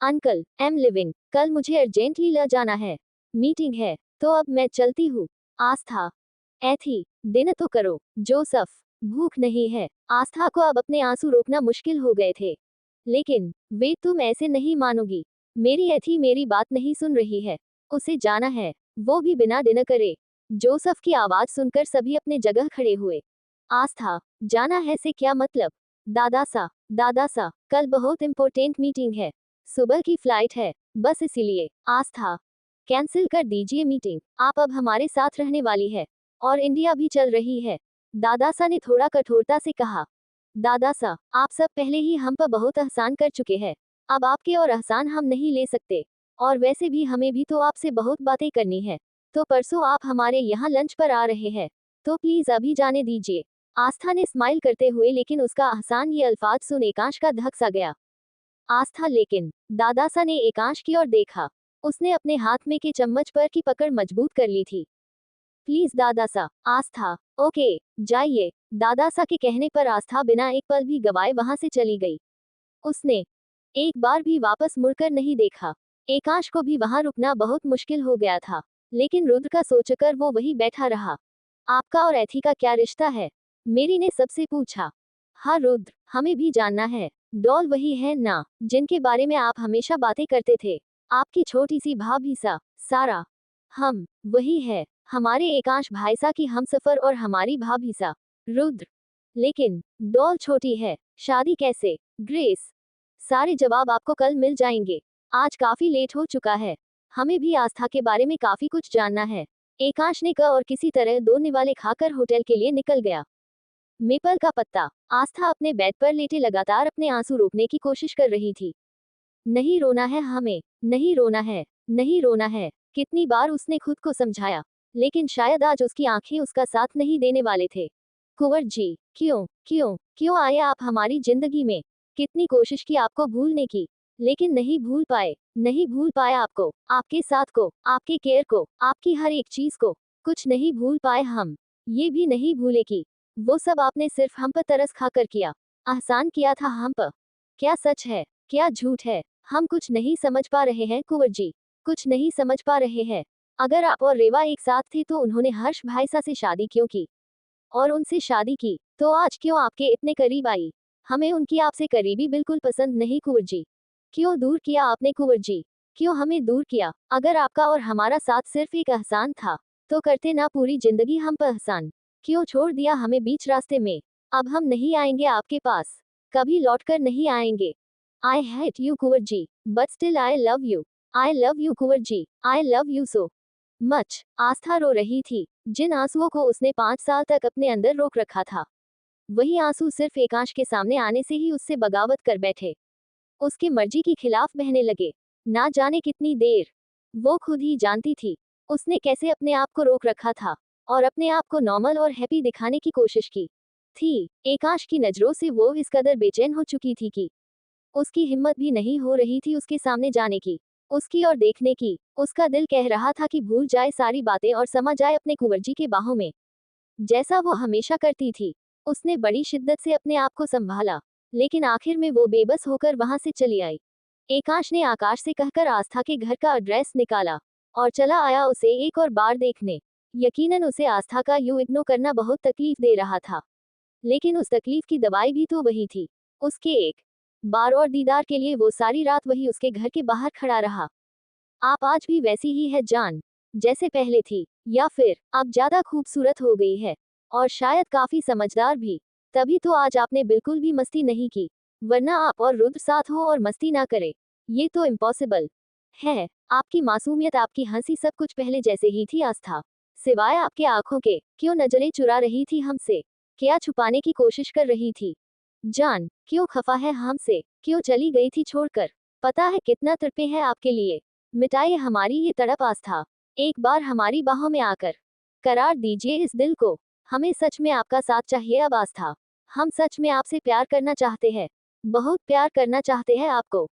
अंकल, एम लिविंग, कल मुझे अर्जेंटली ले जाना है, मीटिंग है, तो अब मैं चलती हूँ। आस्था, एथी, डिनर तो करो। जोसेफ, भूख नहीं है। आस्था को अब अपने आंसू रोकना मुश्किल हो गए थे। लेकिन वे, तुम ऐसे नहीं मानोगी। मेरी एथी मेरी बात नहीं सुन रही है। उसे जाना है, वो भी बिना डिनर करे। जोसेफ की आवाज सुनकर सभी अपने जगह खड़े हुए। आस्था, जाना है से क्या मतलब? दादा सा, कल बहुत इंपॉर्टेंट मीटिंग है, सुबह की फ्लाइट है, बस इसीलिए। आस्था, कैंसिल कर दीजिए मीटिंग, आप अब हमारे साथ रहने वाली है और इंडिया भी चल रही है। दादासा ने थोड़ा कठोरता से कहा। दादासा, आप सब पहले ही हम पर बहुत एहसान कर चुके हैं, अब आपके और एहसान हम नहीं ले सकते। और वैसे भी हमें भी तो आपसे बहुत बातें करनी है, तो परसों आप हमारे यहाँ लंच पर आ रहे हैं, तो प्लीज अभी जाने दीजिए। आस्था ने स्माइल करते हुए, लेकिन उसका आसान ये अल्फाज सुन एकांश का धक सा गया। आस्था, लेकिन दादासा ने एकांश की ओर देखा। उसने अपने हाथ में के चम्मच पर की पकड़ मजबूत कर ली थी। प्लीज दादासा। आस्था, ओके, जाइए। दादासा के कहने पर आस्था बिना एक पल भी गवाए वहां से चली गई। उसने एक बार भी वापस मुड़कर नहीं देखा। एकांश को भी वहां रुकना बहुत मुश्किल हो गया था, लेकिन रुद्र का सोचकर वो वही बैठा रहा। आपका और एथी का क्या रिश्ता है? मेरी ने सबसे पूछा। हाँ रुद्र, हमें भी जानना है। डॉल वही है ना, जिनके बारे में आप हमेशा बातें करते थे, आपकी छोटी सी भाभी सा, सारा। वही है, हमारे एकांश भाई सा की हमसफर और हमारी भाभी सा। रुद्र, लेकिन डॉल छोटी है, शादी कैसे? ग्रेस, सारे जवाब आपको कल मिल जाएंगे, आज काफी लेट हो चुका है, हमें भी आस्था के बारे में काफी कुछ जानना है। एकांश ने कहा और किसी तरह 2 निवाले खाकर होटल के लिए निकल गया। मेपल का पत्ता। आस्था अपने बेड पर लेटे लगातार अपने आंसू रोकने की कोशिश कर रही थी। नहीं रोना है हमें, नहीं रोना है, नहीं रोना है। कितनी बार उसने खुद को समझाया, लेकिन शायद आज उसकी आंखें उसका साथ नहीं देने वाले थे। कुंवर जी, क्यों आए आप हमारी जिंदगी में? कितनी कोशिश की आपको भूलने की, लेकिन नहीं भूल पाए, नहीं भूल पाए आपको, आपके साथ को, आपके केयर को, आपकी हर एक चीज को। कुछ नहीं भूल पाए हम। ये भी नहीं भूले कि वो सब आपने सिर्फ हम पर तरस खाकर किया, एहसान किया था हम पर। क्या सच है, क्या झूठ है, हम कुछ नहीं समझ पा रहे हैं कुंवर जी, कुछ नहीं समझ पा रहे हैं। अगर आप और रेवा एक साथ थे तो उन्होंने हर्ष भाईसा से शादी क्यों की? और उनसे शादी की तो आज क्यों आपके इतने करीब आई? हमें उनकी आपसे करीबी बिल्कुल पसंद नहीं कुंवर जी। क्यों दूर किया आपने कुंवर जी? क्यों हमें दूर किया? अगर आपका और हमारा साथ सिर्फ एक एहसान था तो करते ना पूरी जिंदगी हम पर एहसान। क्यों छोड़ दिया हमें बीच रास्ते में? अब हम नहीं आएंगे आपके पास, कभी लौटकर नहीं आएंगे। I hate you Kunwar ji, but still I love you. I love you Kunwar ji, I love you so much. Aastha रो रही थी, जिन आंसुओं को उसने 5 साल तक अपने अंदर रोक रखा था। वही आंसू सिर्फ एकांश के सामने आने से ही उससे बगावत कर बैठे, उसकी मर्जी के खिलाफ बहने लगे। ना जाने कितनी देर, वो खुद ही जानती थी उसने कैसे अपने आप को रोक रखा था और अपने आप को नॉर्मल और हैप्पी दिखाने की कोशिश की थी। एकांश की नजरों से वो इस कदर बेचैन हो चुकी थी कि उसकी हिम्मत भी नहीं हो रही थी उसके सामने जाने की, उसकी और देखने की। उसका दिल कह रहा था कि भूल जाए सारी बातें और समा जाए अपने कुंवर जी के बाहों में, जैसा वो हमेशा करती थी। उसने बड़ी शिद्दत से अपने आप को संभाला, लेकिन आखिर में वो बेबस होकर वहां से चली आई। एकांश ने आकाश से कहकर आस्था के घर का एड्रेस निकाला और चला आया उसे एक और बार देखने। यकीनन उसे आस्था का यूं इग्नोर करना बहुत तकलीफ दे रहा था, लेकिन उस तकलीफ की दवाई भी तो वही थी। उसके एक बार और दीदार के लिए वो सारी रात वही उसके घर के बाहर खड़ा रहा। आप आज भी वैसी ही है जान, जैसे पहले थी, या फिर अब ज्यादा खूबसूरत हो गई है और शायद काफी समझदार भी। तभी तो आज आपने बिल्कुल भी मस्ती नहीं की, वरना आप और रुद्र साथ हो और मस्ती ना करे, ये तो इम्पॉसिबल है। आपकी मासूमियत, आपकी हंसी, सब कुछ पहले जैसे ही थी आस्था। सिवाय आपके आंखों के, क्यों नजरें चुरा रही थी हमसे? क्या छुपाने की कोशिश कर रही थी? जान, क्यों खफा है हमसे? क्यों चली गई थी छोड़कर? पता है कितना तड़पे हैं आपके लिए। मिटाइए हमारी ये तड़प आस्था, एक बार हमारी बाहों में आकर करार दीजिए इस दिल को। हमें सच में आपका साथ चाहिए अब आस्था। हम सच में आपसे प्यार करना चाहते हैं, बहुत प्यार करना चाहते हैं आपको।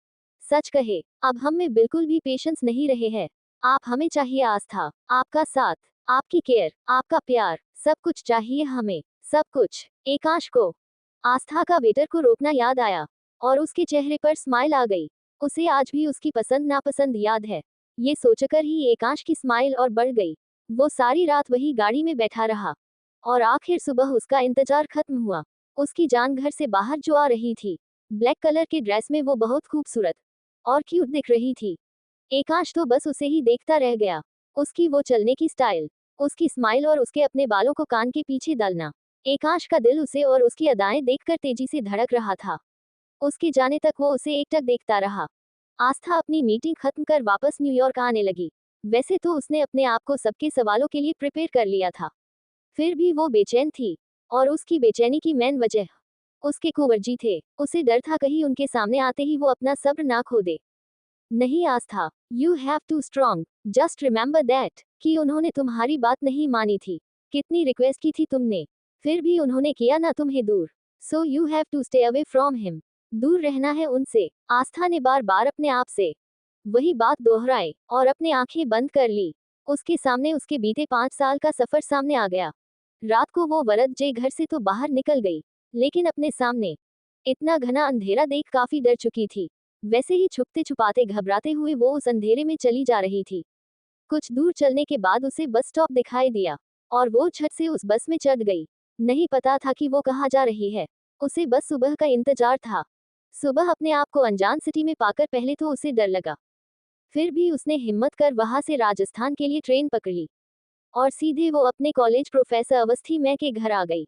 सच कहे, अब हम में बिल्कुल भी पेशेंस नहीं रहे हैं। आप हमें चाहिए आस्था, आपका साथ, आपकी केयर, आपका प्यार, सब कुछ चाहिए हमें, सब कुछ। एकांश को आस्था का वेटर को रोकना याद आया और उसके चेहरे पर स्माइल आ गई। उसे आज भी उसकी पसंद नापसंद याद है। ये सोचकर ही एकांश की स्माइल और बढ़ गई। वो सारी रात वही गाड़ी में बैठा रहा और आखिर सुबह उसका इंतजार खत्म हुआ। उसकी जान घर से बाहर जो आ रही थी, ब्लैक कलर के ड्रेस में वो बहुत खूबसूरत और क्यूट दिख रही थी। एकांश तो बस उसे ही देखता रह गया। उसकी वो चलने की स्टाइल, उसकी स्माइल और उसके अपने बालों को कान के पीछे डालना। एकांश का दिल उसे और उसकी अदाएं देखकर तेजी से धड़क रहा था। उसके जाने तक वो उसे एकटक देखता रहा। आस्था अपनी मीटिंग खत्म कर वापस न्यूयॉर्क आने लगी। वैसे तो उसने अपने आप को सबके सवालों के लिए प्रिपेयर कर लिया था, फिर भी वो बेचैन थी और उसकी बेचैनी की मेन वजह उसके कुंवर जी थे। उसे डर था कहीं उनके सामने आते ही वो अपना सब्र ना खो दे। नहीं Aastha, you have to strong, just remember that कि उन्होंने तुम्हारी बात नहीं मानी थी। कितनी रिक्वेस्ट की थी तुमने, फिर भी उन्होंने किया ना तुम्हें दूर। So you have to stay away from him, दूर रहना है उनसे। आस्था ने बार बार अपने आप से वही बात दोहराई और अपने आंखें बंद कर ली। उसके सामने उसके बीते 5 साल का सफर सामने आ गया। रात को वो वरद जे घर से तो बाहर निकल गई, लेकिन अपने सामने इतना घना अंधेरा देख काफी डर चुकी थी। वैसे ही छुपते छुपाते घबराते हुए वो उस अंधेरे में चली जा रही थी। कुछ दूर चलने के बाद उसे बस स्टॉप दिखाई दिया और वो झट से उस बस में चढ़ गई। नहीं पता था कि वो कहाँ जा रही है। उसे बस सुबह का इंतजार था। सुबह अपने आप को अनजान सिटी में पाकर पहले तो उसे डर लगा, फिर भी उसने हिम्मत कर वहां से राजस्थान के लिए ट्रेन पकड़ी और सीधे वो अपने कॉलेज प्रोफेसर अवस्थी मैम के घर आ गई।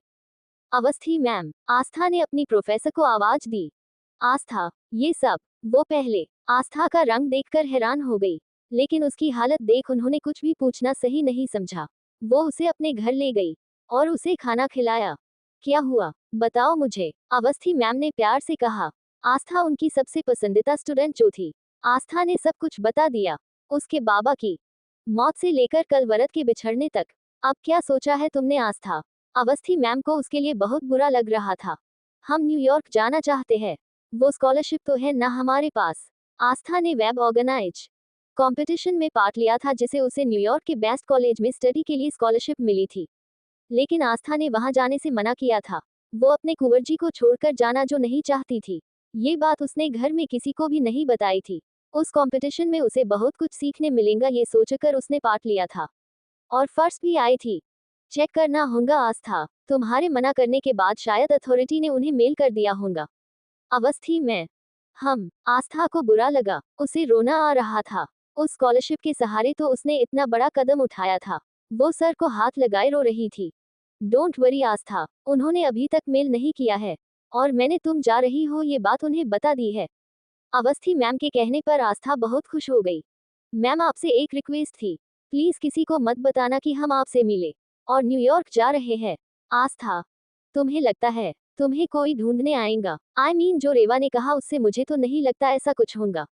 अवस्थी मैम, आस्था ने अपनी प्रोफेसर को आवाज दी। आस्था, ये सब। वो पहले आस्था का रंग देखकर हैरान हो गई, लेकिन उसकी हालत देख उन्होंने कुछ भी पूछना सही नहीं समझा। वो उसे अपने घर ले गई और उसे खाना खिलाया। क्या हुआ, बताओ मुझे, अवस्थी मैम ने प्यार से कहा। आस्था उनकी सबसे पसंदीदा स्टूडेंट जो थी। आस्था ने सब कुछ बता दिया, उसके बाबा की मौत से लेकर कल वरद के बिछड़ने तक। अब क्या सोचा है तुमने आस्था? अवस्थी मैम को उसके लिए बहुत बुरा लग रहा था। हम न्यूयॉर्क जाना चाहते हैं, वो स्कॉलरशिप तो है ना हमारे पास। आस्था ने वेब ऑर्गेनाइज कंपटीशन में पार्ट लिया था जिसे उसे न्यूयॉर्क के बेस्ट कॉलेज में स्टडी के लिए स्कॉलरशिप मिली थी। लेकिन आस्था ने वहां जाने से मना किया था। वो अपने कुंवर को छोड़कर जाना जो नहीं चाहती थी। ये बात उसने घर में किसी को भी नहीं बताई थी। उस कंपटीशन में उसे बहुत कुछ सीखने मिलेगा ये सोचकर उसने पार्ट लिया था। और फर्स्ट भी आई थी। चेक करना होगा आस्था, तुम्हारे मना करने के बाद शायद अथॉरिटी ने उन्हें मेल कर दिया होगा। अवस्थी में आस्था को बुरा लगा, उसे रोना आ रहा था। उस स्कॉलरशिप के सहारे तो उसने इतना बड़ा कदम उठाया था। वो सर को हाथ लगाए रो रही थी। डोंट वरी आस्था, उन्होंने अभी तक मेल नहीं किया है और मैंने तुम जा रही हो ये बात उन्हें बता दी है। अवस्थी मैम के कहने पर आस्था बहुत खुश हो गई। मैम आपसे एक रिक्वेस्ट थी, प्लीज किसी को मत बताना कि हम आपसे मिले और न्यूयॉर्क जा रहे हैं। आस्था, तुम्हें लगता है तुम्हें कोई ढूंढने आएगा? जो रेवा ने कहा उससे मुझे तो नहीं लगता ऐसा कुछ होगा।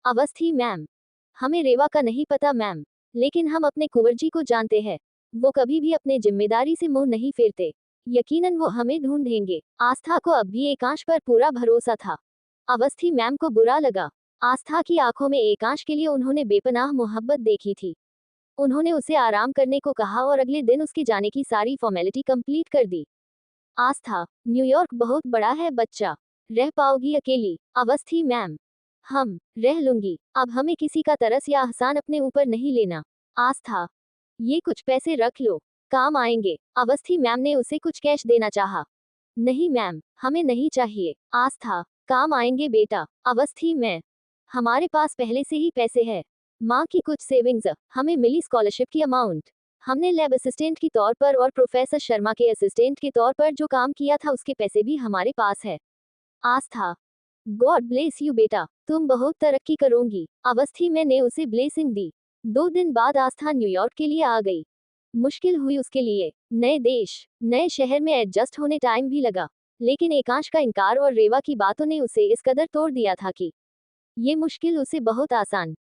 अवस्थी मैम, हमें रेवा का नहीं पता मैम, लेकिन हम अपने कुंवर को जानते हैं। वो कभी भी अपने जिम्मेदारी से मुंह नहीं फेरते। यकीनन वो हमें ढूंढेंगे। आस्था को अब भी एकांश पर पूरा भरोसा था। अवस्थी मैम को बुरा लगा। आस्था की आंखों में एकांश के लिए उन्होंने बेपनाह मोहब्बत देखी थी। उन्होंने उसे आराम करने को कहा और अगले दिन उसके जाने की सारी फॉर्मेलिटी कंप्लीट कर दी। आस्था, न्यूयॉर्क बहुत बड़ा है बच्चा, रह पाओगी अकेली? अवस्थी मैम, हम रह लूंगी। अब हमें किसी का तरस या एहसान अपने ऊपर नहीं लेना। आस्था, ये कुछ पैसे रख लो, काम आएंगे। अवस्थी मैम ने उसे कुछ कैश देना चाहा। नहीं मैम, हमें नहीं चाहिए। आस्था, काम आएंगे बेटा। अवस्थी मैं, हमारे पास पहले से ही पैसे है। माँ की कुछ सेविंग्स, हमें मिली स्कॉलरशिप की अमाउंट। हमने लैब असिस्टेंट के तौर पर और प्रोफेसर शर्मा के असिस्टेंट के तौर पर जो काम किया था उसके पैसे भी हमारे पास है। आस्था, गॉड ब्लेस यू बेटा, तुम बहुत तरक्की करोगी। अवस्थी मैंने उसे ब्लेसिंग दी। 2 दिन बाद आस्था न्यूयॉर्क के लिए आ गई। मुश्किल हुई उसके लिए। नए देश, नए शहर में एडजस्ट होने टाइम भी लगा। लेकिन एकांश का इनकार और रेवा की बातों ने उसे इस कदर तोड़ दिया था कि ये मुश्किल उसे बहुत आसान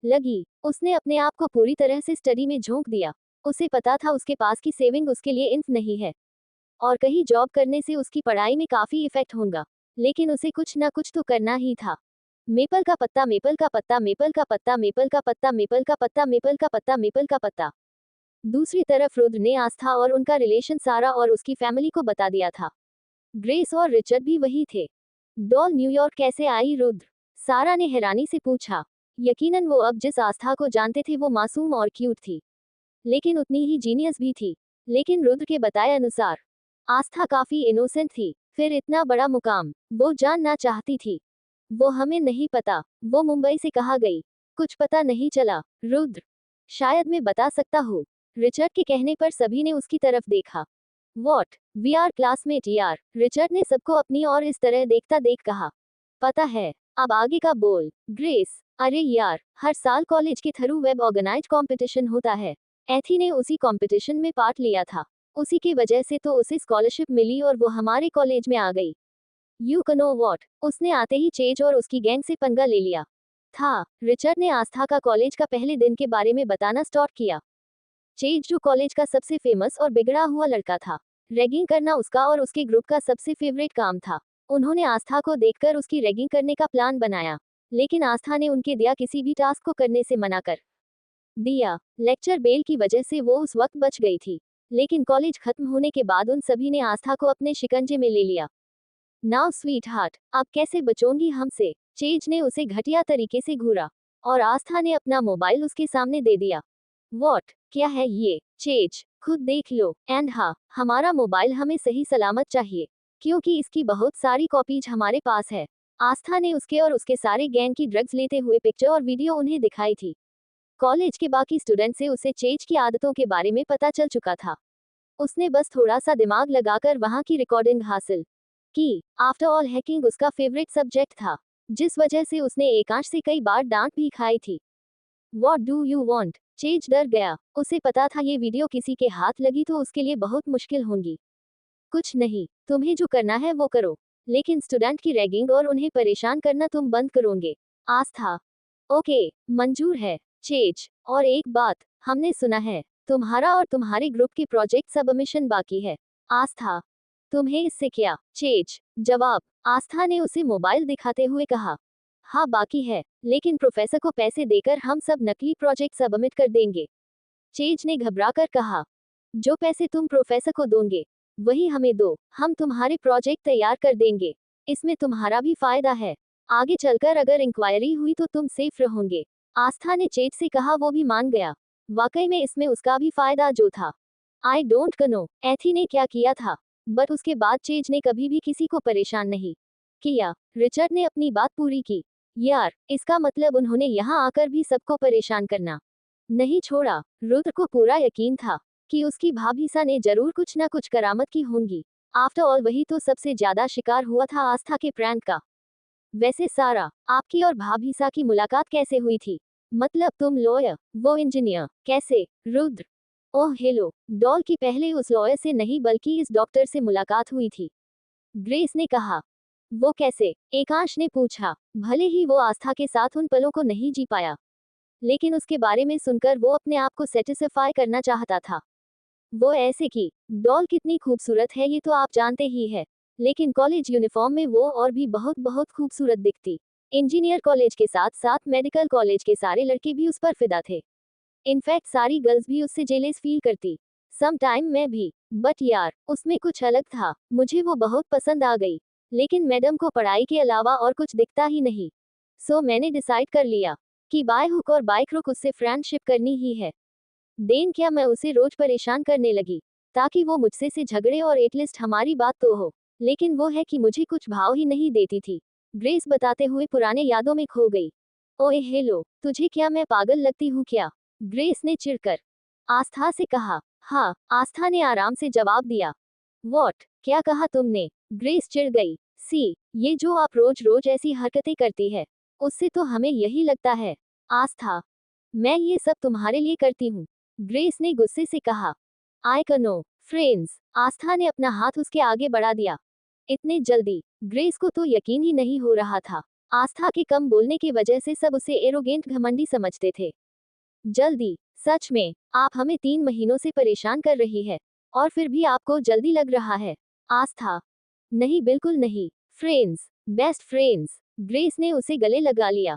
लगी। उसने अपने आप को पूरी तरह से स्टडी में झोंक दिया। उसे पता था उसके पास की सेविंग उसके लिए इनफ नहीं है और कहीं जॉब करने से उसकी पढ़ाई में काफी इफेक्ट होगा। लेकिन उसे कुछ ना कुछ तो करना ही था। मेपल का पत्ता, मेपल का पत्ता, मेपल का पत्ता, मेपल का पत्ता, मेपल का पत्ता, मेपल का पत्ता, मेपल का पत्ता। दूसरी तरफ रुद्र ने आस्था और उनका रिलेशन सारा और उसकी फैमिली को बता दिया था। ग्रेस और रिचर्ड भी वही थे। डॉल न्यूयॉर्क कैसे आई रुद्र? सारा ने हैरानी से पूछा। यकीनन वो अब जिस आस्था को जानते थे वो मासूम और क्यूट थी, लेकिन उतनी ही जीनियस भी थी। लेकिन रुद्र के बताए अनुसार आस्था काफी इनोसेंट थी। फिर इतना बड़ा मुकाम वो जानना चाहती थी। वो हमें नहीं पता, वो मुंबई से कहा गई, कुछ पता नहीं चला। रुद्र, शायद मैं बता सकता हूँ। रिचर्ड के कहने पर सभी ने उसकी तरफ देखा। वॉट, वी आर क्लासमेट यार, रिचर्ड ने सबको अपनी ओर इस तरह देखता देख कहा। पता है, अब आगे का बोल। ग्रेस, अरे यार, हर साल कॉलेज के थ्रू वेब ऑर्गेनाइज कंपटीशन होता है। एथी ने उसी कंपटीशन में पार्ट लिया था। उसी की वजह से तो उसे स्कॉलरशिप मिली और वो हमारे कॉलेज में आ गई। यू नो वॉट, उसने आते ही चेज और उसकी गैंग से पंगा ले लिया था। रिचर्ड ने आस्था का कॉलेज का पहले दिन के बारे में बताना स्टार्ट किया। चेज जो कॉलेज का सबसे फेमस और बिगड़ा हुआ लड़का था। रैगिंग करना उसका और उसके ग्रुप का सबसे फेवरेट काम था। उन्होंने आस्था को देखकर उसकी रैगिंग करने का प्लान बनाया, लेकिन आस्था ने उनके दिया किसी भी टास्क को करने से मना कर दिया। लेक्चर बेल की वजह से वो उस वक्त बच गई थी, लेकिन कॉलेज खत्म होने के बाद उन सभी ने आस्था को अपने शिकंजे में ले लिया। नाउ स्वीट हार्ट, अब कैसे बचोंगी हमसे? चेज ने उसे घटिया तरीके से घूरा और आस्था ने अपना मोबाइल उसके सामने दे दिया। वॉट, क्या है ये? चेज, खुद देख लो। एंड हाँ, हमारा मोबाइल हमें सही सलामत चाहिए, क्योंकि इसकी बहुत सारी कॉपीज हमारे पास है। आस्था ने उसके और उसके सारे गैंग की ड्रग्स लेते हुए पिक्चर और वीडियो उन्हें दिखाई थी। कॉलेज के बाकी स्टूडेंट से उसे चेज की आदतों के बारे में पता चल चुका था। उसने बस थोड़ा सा दिमाग लगाकर वहां की रिकॉर्डिंग हासिल की। आफ्टर ऑल हैकिंग उसका फेवरेट सब्जेक्ट था, जिस वजह से उसने एकांश से कई बार डांट भी खाई थी। What do you want? Chase डर गया। उसे पता था ये वीडियो किसी के हाथ लगी तो उसके लिए बहुत मुश्किल होंगी। कुछ नहीं, तुम्हें जो करना है वो करो, लेकिन स्टूडेंट की रैगिंग और उन्हें परेशान करना तुम बंद करोगे। आस्था, ओके, मंजूर है। चेज, और एक बात, हमने सुना है तुम्हारा और तुम्हारे ग्रुप की प्रोजेक्ट सबमिशन बाकी है। आस्था, तुम्हें इससे क्या? चेज, जवाब। आस्था ने उसे मोबाइल दिखाते हुए कहा। हाँ बाकी है, लेकिन प्रोफेसर को पैसे देकर हम सब नकली प्रोजेक्ट सबमिट कर देंगे। चेज ने घबराकर कहा, जो पैसे तुम प्रोफेसर को दोगे वही हमें दो, हम तुम्हारे प्रोजेक्ट तैयार कर देंगे। इसमें तुम्हारा भी फायदा है, आगे चलकर अगर इंक्वायरी हुई तो तुम सेफ रहोगे। आस्था ने चेज से कहा। वो भी मान गया, वाकई में इसमें उसका भी फायदा जो था। आई डोंट नो एथी ने क्या किया था, बट उसके बाद चेज ने कभी भी किसी को परेशान नहीं किया। रिचर्ड ने अपनी बात पूरी की। यार, इसका मतलब उन्होंने यहाँ आकर भी सबको परेशान करना नहीं छोड़ा। रुद्र को पूरा यकीन था कि उसकी भाभीसा ने जरूर कुछ न कुछ करामत की होंगी। आफ्टर ऑल वही तो सबसे ज्यादा शिकार हुआ था आस्था के प्रैंक का। वैसे सारा, आपकी और भाभीसा की मुलाकात कैसे हुई थी? मतलब तुम लॉयर, वो इंजीनियर, कैसे? रुद्र, ओह हेलो, डॉल की पहले उस लॉयर से नहीं बल्कि इस डॉक्टर से मुलाकात हुई थी, ग्रेस ने कहा। वो कैसे? एकांश ने पूछा। भले ही वो आस्था के साथ उन पलों को नहीं जी पाया, लेकिन उसके बारे में सुनकर वो अपने आप को सेटिस्फाई करना चाहता था। वो ऐसे कि डॉल कितनी खूबसूरत है ये तो आप जानते ही है, लेकिन कॉलेज यूनिफॉर्म में वो और भी बहुत बहुत खूबसूरत दिखती। इंजीनियर कॉलेज के साथ साथ मेडिकल कॉलेज के सारे लड़के भी उस पर फिदा थे। इनफैक्ट सारी गर्ल्स भी उससे जेलेस फील करती, सम टाइम मैं भी। बट यार, उसमें कुछ अलग था, मुझे वो बहुत पसंद आ गई। लेकिन मैडम को पढ़ाई के अलावा और कुछ दिखता ही नहीं। सो मैंने डिसाइड कर लिया कि बाय हुक और बाय क्रुक उससे फ्रेंडशिप करनी ही है। देन क्या मैं उसे रोज परेशान करने लगी ताकि वो मुझसे से झगड़े और एटलीस्ट हमारी बात तो हो। लेकिन वो है कि मुझे कुछ भाव ही नहीं देती थी। ग्रेस बताते हुए पुराने यादों में खो गई। ओए हेलो, तुझे क्या मैं पागल लगती हूँ क्या? ग्रेस ने चिढ़कर आस्था से कहा। हाँ, आस्था ने आराम से जवाब दिया। वॉट, क्या कहा तुमने? ग्रेस चिढ़ गई। सी, ये जो आप रोज रोज ऐसी हरकतें करती है, उससे तो हमें यही लगता है। आस्था, मैं ये सब तुम्हारे लिए करती हूँ, ग्रेस ने गुस्से से कहा। आई कनो फ्रेंड्स, आस्था ने अपना हाथ उसके आगे बढ़ा दिया। इतने जल्दी? ग्रेस को तो यकीन ही नहीं हो रहा था। आस्था के कम बोलने की वजह से सब उसे एरोगेंट घमंडी समझते थे। जल्दी? सच में? आप हमें 3 महीनों से परेशान कर रही है, और फिर भी आपको जल्दी लग रहा है? आस्था, नहीं बिल्कुल नहीं, फ्रेंड्स, बेस्ट फ्रेंड्स। ग्रेस ने उसे गले लगा लिया।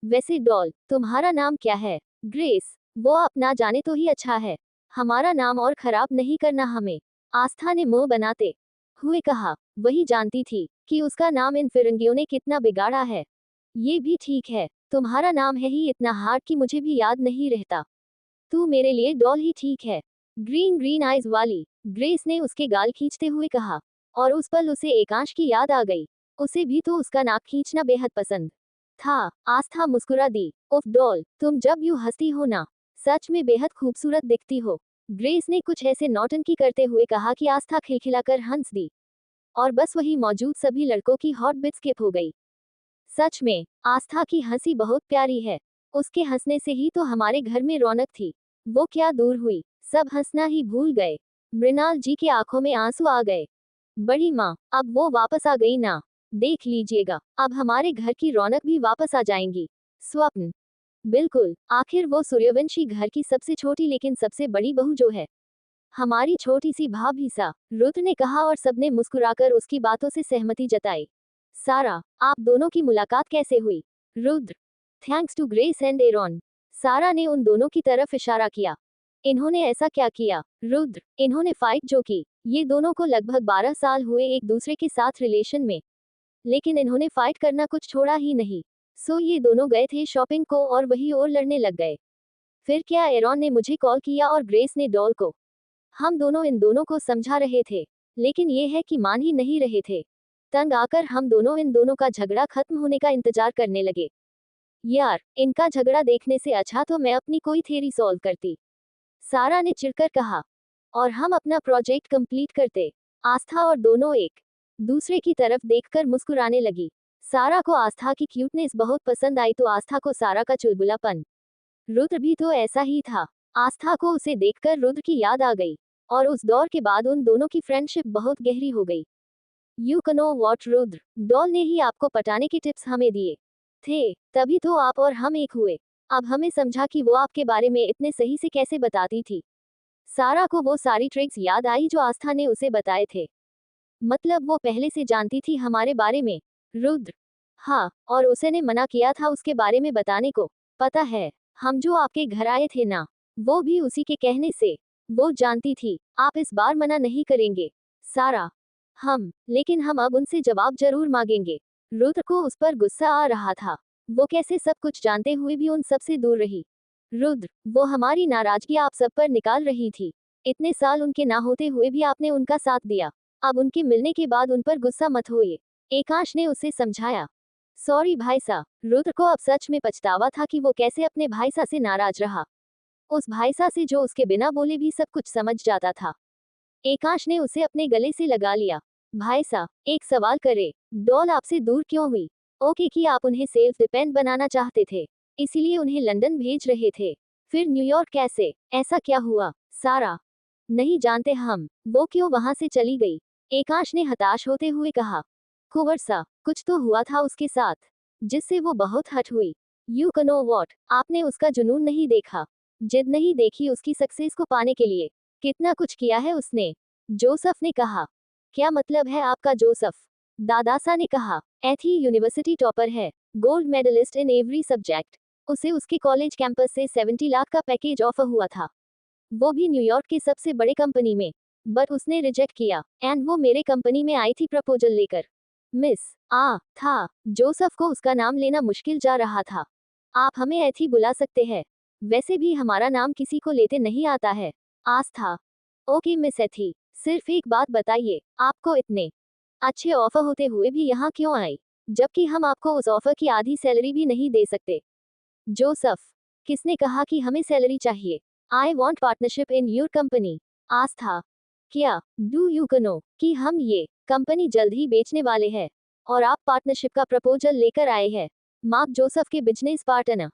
वैसे डॉल, तुम्हारा नाम क्या है? ग्रेस, वो आप ना जाने तो ही अच्छा है, हमारा नाम और खराब नहीं करना हमें, आस्था ने मुंह बनाते हुए कहा। वही जानती थी कि उसका नाम इन फिरंगियों ने कितना बिगाड़ा है। ये भी ठीक है, तुम्हारा नाम है ही इतना हार्ड कि मुझे भी याद नहीं रहता। तू मेरे लिए डॉल ही ठीक है। ग्रीन ग्रीन आइज वाली, ग्रेस ने उसके गाल खींचते हुए कहा। और उस पल उसे एकांश की याद आ गई। उसे भी तो उसका नाक खींचना बेहद पसंद था। आस्था मुस्कुरा दी। उफ डॉल, तुम जब यूं हंसती हो ना, सच में बेहद खूबसूरत दिखती हो। ग्रेस ने कुछ ऐसे नौटंकी करते हुए कहा कि आस्था खिलखिलाकर हंस दी। और बस वही मौजूद सभी लड़कों की हॉट बिट स्किप हो गई। सच में, आस्था की हंसी बहुत प्यारी है। उसके हंसने से ही तो हमारे घर में रौनक थी। वो क्या दूर हुई, सब हंसना ही भूल गए। मृणाल जी की आंखों में आंसू आ गए। बड़ी माँ, अब वो वापस आ गई ना, देख लीजिएगा, अब हमारे घर की रौनक भी वापस आ जाएंगी। स्वप्न, बिल्कुल, आखिर वो सूर्यवंशी घर की सबसे छोटी लेकिन सबसे बड़ी बहू जो है, हमारी छोटी सी भाभीसा, रुद्र ने कहा और सबने मुस्कुराकर उसकी बातों से सहमति जताई। सारा, आप दोनों की मुलाकात कैसे हुई? Rudra, thanks to Grace and Aaron. Sara ने उन दोनों की तरफ इशारा किया। इन्होंने ऐसा क्या किया? रुद्र, इन्होंने फाइट जो की। ये दोनों को लगभग 12 साल हुए एक दूसरे के साथ रिलेशन में, लेकिन इन्होंने फाइट करना कुछ छोड़ा ही नहीं। सो ये दोनों गए थे शॉपिंग को और वही और लड़ने लग गए। फिर क्या एरॉन ने मुझे कॉल किया और ग्रेस ने डॉल को। हम दोनों इन दोनों को समझा रहे थे, लेकिन ये है कि मान ही नहीं रहे थे। तंग आकर हम दोनों इन दोनों का झगड़ा खत्म होने का इंतजार करने लगे। यार, इनका झगड़ा देखने से अच्छा तो मैं अपनी कोई थ्योरी सॉल्व करती, सारा ने चिढ़कर कहा, और हम अपना प्रोजेक्ट कंप्लीट करते। आस्था और दोनों एक दूसरे की तरफ देखकर मुस्कुराने लगी। सारा को आस्था की क्यूटनेस बहुत पसंद आई तो आस्था को सारा का चुलबुलापन। रुद्र भी तो ऐसा ही था। आस्था को उसे देखकर रुद्र की याद आ गई, और उस दौर के बाद उन दोनों की फ्रेंडशिप बहुत गहरी हो गई। यू कनो वॉट रुद्र, डॉल ने ही आपको पटाने के टिप्स हमें दिए थे, तभी तो आप और हम एक हुए। अब हमें समझा कि वो आपके बारे में इतने सही से कैसे बताती थी। सारा को वो सारी ट्रिक्स याद आई जो आस्था ने उसे बताए थे। मतलब वो पहले से जानती थी हमारे बारे में? रुद्र, हाँ, और उसे ने मना किया था उसके बारे में बताने को। पता है, हम जो आपके घर आए थे ना, वो भी उसी के कहने से। वो जानती थी, आप इस बार मना नहीं करेंगे। सारा, लेकिन हम अब उनसे जवाब जरूर मांगेंगे। रुद्र को उस पर गुस्सा आ रहा था। वो कैसे सब कुछ जानते हुए भी उन सब से दूर रही। रुद्र, वो हमारी नाराजगी आप सब पर निकाल रही थी। इतने साल उनके ना होते हुए भी आपने उनका साथ दिया। अब उनके मिलने के बाद उन पर गुस्सा मत होइए, एकांश ने उसे समझाया। सॉरी भाईसा। रुद्र को अब सच में पछतावा था कि वो कैसे अपने भाईसा से नाराज रहा। उस भाईसा से जो उसके बिना बोले भी सब कुछ समझ जाता था। एकांश ने उसे अपने गले से लगा लिया। भाईसा, एक सवाल करे, डॉल आपसे दूर क्यों हुई? ओके कि आप उन्हें सेल्फ डिपेंड बनाना चाहते थे, इसीलिए उन्हें लंदन भेज रहे थे। फिर न्यूयॉर्क कैसे? ऐसा क्या हुआ? सारा, नहीं जानते हम, वो क्यों वहां से चली गई? एकांश ने हताश होते हुए कहा। कुंवर सा, कुछ तो हुआ था उसके साथ, जिससे वो बहुत हट हुई। यू नो वॉट, आपने उसका जुनून नहीं देखा, जिद नहीं देखी उसकी सक्सेस को पाने के लिए। कितना कुछ किया है उसने। जोसफ ने कहा। क्या मतलब है आपका जोसफ? दादासा ने कहा। एथी यूनिवर्सिटी टॉपर है, gold medallist in every subject. उसे उसके कॉलेज कैंपस से 70 लाख का पैकेज ऑफर हुआ था, वो भी न्यूयॉर्क की सबसे बड़े कंपनी में। बट उसने रिजेक्ट किया, एंड वो मेरे कंपनी में आई थी प्रपोजल लेकर। मिस था। जोसफ को उसका नाम लेना मुश्किल जा रहा था। आप हमें एथी बुला सकते हैं, वैसे भी हमारा नाम किसी को लेते नहीं आता है। आस्था। ओके मिस एथी, सिर्फ एक बात बताइए, आपको इतने अच्छे ऑफर होते हुए भी यहाँ क्यों आई, जबकि हम आपको उस ऑफर की आधी सैलरी भी नहीं दे सकते? जोसफ, किसने कहा कि हमें सैलरी चाहिए? I want partnership in your company. Aastha, क्या डू यू नो कि हम ये कंपनी जल्द ही बेचने वाले हैं, और आप पार्टनरशिप का प्रपोजल लेकर आए हैं? मार्क जोसफ के बिजनेस पार्टनर।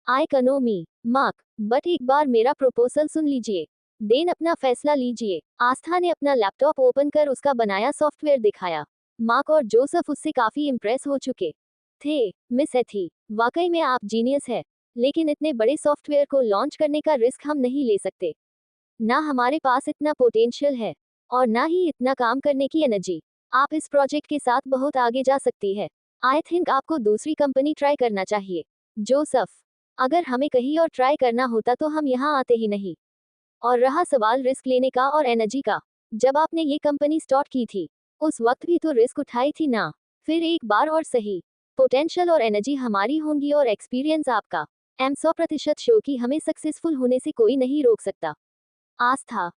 आई कनो मी मार्क, बट एक बार मेरा प्रपोजल सुन लीजिए, देन अपना फैसला लीजिए। आस्था ने अपना लैपटॉप ओपन कर उसका बनाया सॉफ्टवेयर दिखाया। मार्क और जोसफ उससे काफी इम्प्रेस हो चुके थे। मिस एथी, वाकई में आप जीनियस है, लेकिन इतने बड़े सॉफ्टवेयर को लॉन्च करने का रिस्क हम नहीं ले सकते। ना हमारे पास इतना पोटेंशियल है, और ना ही इतना काम करने की एनर्जी। आप इस प्रोजेक्ट के साथ बहुत आगे जा सकती है। आई थिंक आपको दूसरी कंपनी ट्राई करना चाहिए। जोसफ, अगर हमें कहीं और ट्राई करना होता तो हम यहाँ आते ही नहीं। और रहा सवाल रिस्क लेने का और एनर्जी का, जब आपने ये कंपनी स्टार्ट की थी, उस वक्त भी तो रिस्क उठाई थी ना? फिर एक बार और सही, पोटेंशियल और एनर्जी हमारी होंगी और एक्सपीरियंस आपका। 100% शो की हमें सक्सेसफुल होने से कोई नहीं रोक सकता। आस्था,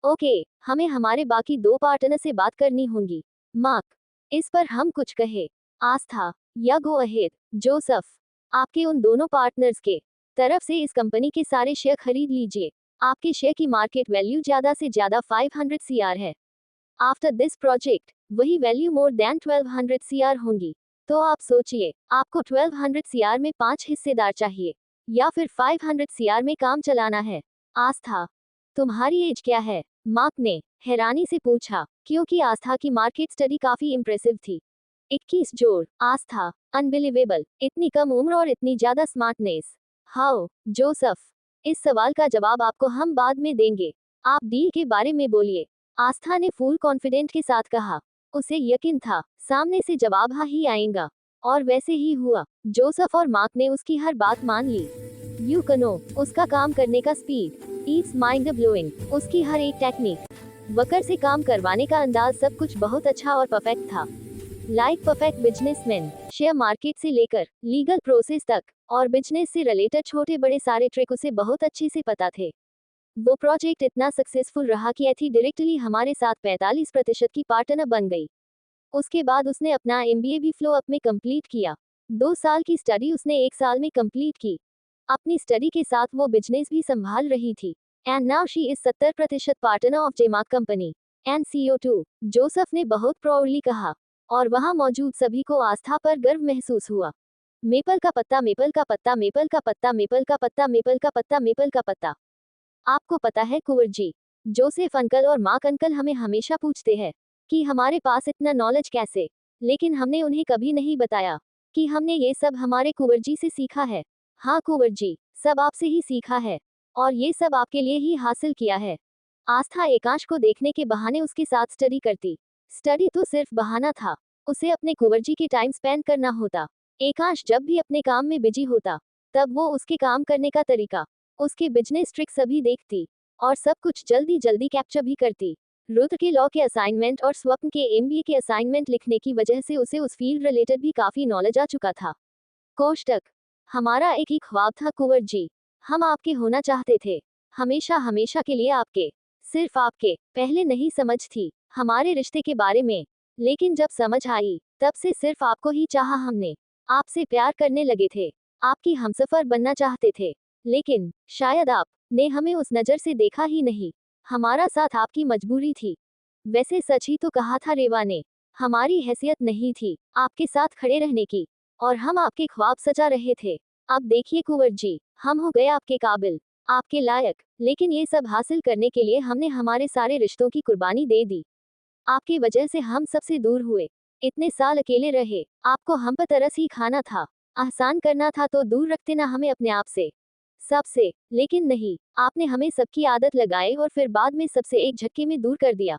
ओके, हमें हमारे बाकी दो पार्टनर से बात करनी होगी। मार्क, इस पर हम कुछ कहे? आस्था, या गो अहेड। जोसफ, आपके उन दोनों पार्टनर्स के तरफ से इस कंपनी के सारे शेयर खरीद लीजिए। आपके शेयर की मार्केट वैल्यू ज्यादा से ज्यादा 500 सीआर है। आफ्टर दिस प्रोजेक्ट, वही वैल्यू मोर देन 1200 सीआर होंगी। तो आप सोचिए, आपको 1200 सीआर में 5 हिस्सेदार चाहिए, या फिर 500 सीआर में काम चलाना है? आस्था, तुम्हारी एज क्या है? मार्क ने हैरानी से पूछा, क्योंकि आस्था की मार्केट स्टडी काफी इंप्रेसिव थी। 21 जोड़। आस्था, अनबिलीवेबल, इतनी कम उम्र और इतनी ज्यादा स्मार्टनेस। हाउ? जोसफ, इस सवाल का जवाब आपको हम बाद में देंगे, आप डील के बारे में बोलिए। आस्था ने फुल कॉन्फिडेंट के साथ कहा। उसे यकीन था, सामने से जवाब हाँ ही आएगा, और वैसे ही हुआ। जोसफ और मार्क ने उसकी हर बात मान ली। यू नो, उसका काम करने का स्पीड इज माइंड ब्लोइंग, उसकी हर एक टेक्निक, वकर से काम करवाने का अंदाज, सब कुछ बहुत अच्छा और परफेक्ट था। Like perfect businessman. Share market से लेकर लीगल प्रोसेस तक और बिजनेस से रिलेटेड छोटे बड़े सारे ट्रिक उसे बहुत अच्छे से पता थे। वो प्रोजेक्ट इतना सक्सेसफुल रहा कि एथी डायरेक्टली हमारे साथ 45% की पार्टनर बन गई। उसके बाद उसने अपना एमबीए भी फ्लो अप में कंप्लीट किया। 2 साल की स्टडी उसने 1 साल में कंप्लीट की। अपनी स्टडी के साथ वो बिजनेस भी संभाल रही थी। And now she is 70% partner of Jemark company and CEO too. Joseph ने बहुत प्राउडली कहा, और वहां मौजूद सभी को आस्था पर गर्व महसूस हुआ। मेपल का पत्ता, मेपल का पत्ता, मेपल का पत्ता, मेपल का पत्ता, मेपल का पत्ता, मेपल का पत्ता। आपको पता है कुंवर जी, जोसेफ अंकल और मार्क अंकल हमें हमेशा पूछते हैं कि हमारे पास इतना नॉलेज कैसे, लेकिन हमने उन्हें कभी नहीं बताया कि हमने ये सब हमारे कुंवर जी से सीखा है। हाँ कुंवर जी, सब आपसे ही सीखा है, और ये सब आपके लिए ही हासिल किया है। आस्था एकांश को देखने के बहाने उसके साथ स्टडी करती। स्टडी तो सिर्फ बहाना था, उसे अपने कुंवर जी के टाइम स्पेंड करना होता। एकांश जब भी अपने काम में बिजी होता, तब वो उसके काम करने का तरीका, उसके बिजनेस ट्रिक सभी देखती और सब कुछ जल्दी जल्दी कैप्चर भी करती। रुद्र के लॉ के असाइनमेंट और स्वप्न के एमबीए के असाइनमेंट लिखने की वजह से उसे उस फील्ड रिलेटेड भी काफी नॉलेज आ चुका था। कोष्टक। हमारा एक ही ख्वाब था कुंवर जी, हम आपके होना चाहते थे, हमेशा हमेशा के लिए आपके, सिर्फ आपके। पहले नहीं समझ थी हमारे रिश्ते के बारे में, लेकिन जब समझ आई तब से सिर्फ आपको ही चाहा हमने, आपसे प्यार करने लगे थे, आपकी हमसफर बनना चाहते थे। लेकिन शायद आप ने हमें उस नजर से देखा ही नहीं, हमारा साथ आपकी मजबूरी थी। वैसे सच ही तो कहा था रेवा ने, हमारी हैसियत नहीं थी आपके साथ खड़े रहने की, और हम आपके ख्वाब सजा रहे थे। अब देखिए कुंवर जी, हम हो गए आपके काबिल, आपके लायक, लेकिन ये सब हासिल करने के लिए हमने हमारे सारे रिश्तों की कुर्बानी दे दी। आपकी वजह से हम सबसे दूर हुए, इतने साल अकेले रहे, आपको हम पर तरस ही खाना था, आसान करना था तो दूर रखते ना हमें अपने आप से, सबसे। लेकिन नहीं, आपने हमें सबकी आदत लगाई और फिर बाद में सबसे एक झटके में दूर कर दिया।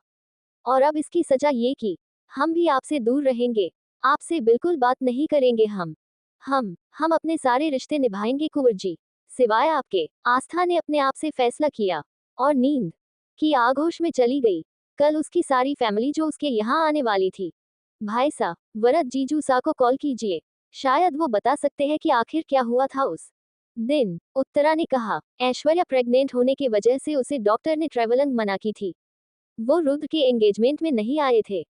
और अब इसकी सजा ये कि हम भी आपसे दूर रहेंगे, आपसे बिल्कुल बात नहीं करेंगे हम अपने सारे रिश्ते निभाएंगे कुंवर जी, सिवाय आपके। आस्था ने अपने आप से फैसला किया और नींद की आगोश में चली गई। कल उसकी सारी फैमिली जो उसके यहाँ आने वाली थी। भाई सा, वरद जीजू सा को कॉल कीजिए, शायद वो बता सकते हैं कि आखिर क्या हुआ था उस दिन। उत्तरा ने कहा, ऐश्वर्या प्रेग्नेंट होने की वजह से उसे डॉक्टर ने ट्रेवलिंग मना की थी, वो रुद्र के एंगेजमेंट में नहीं आए थे।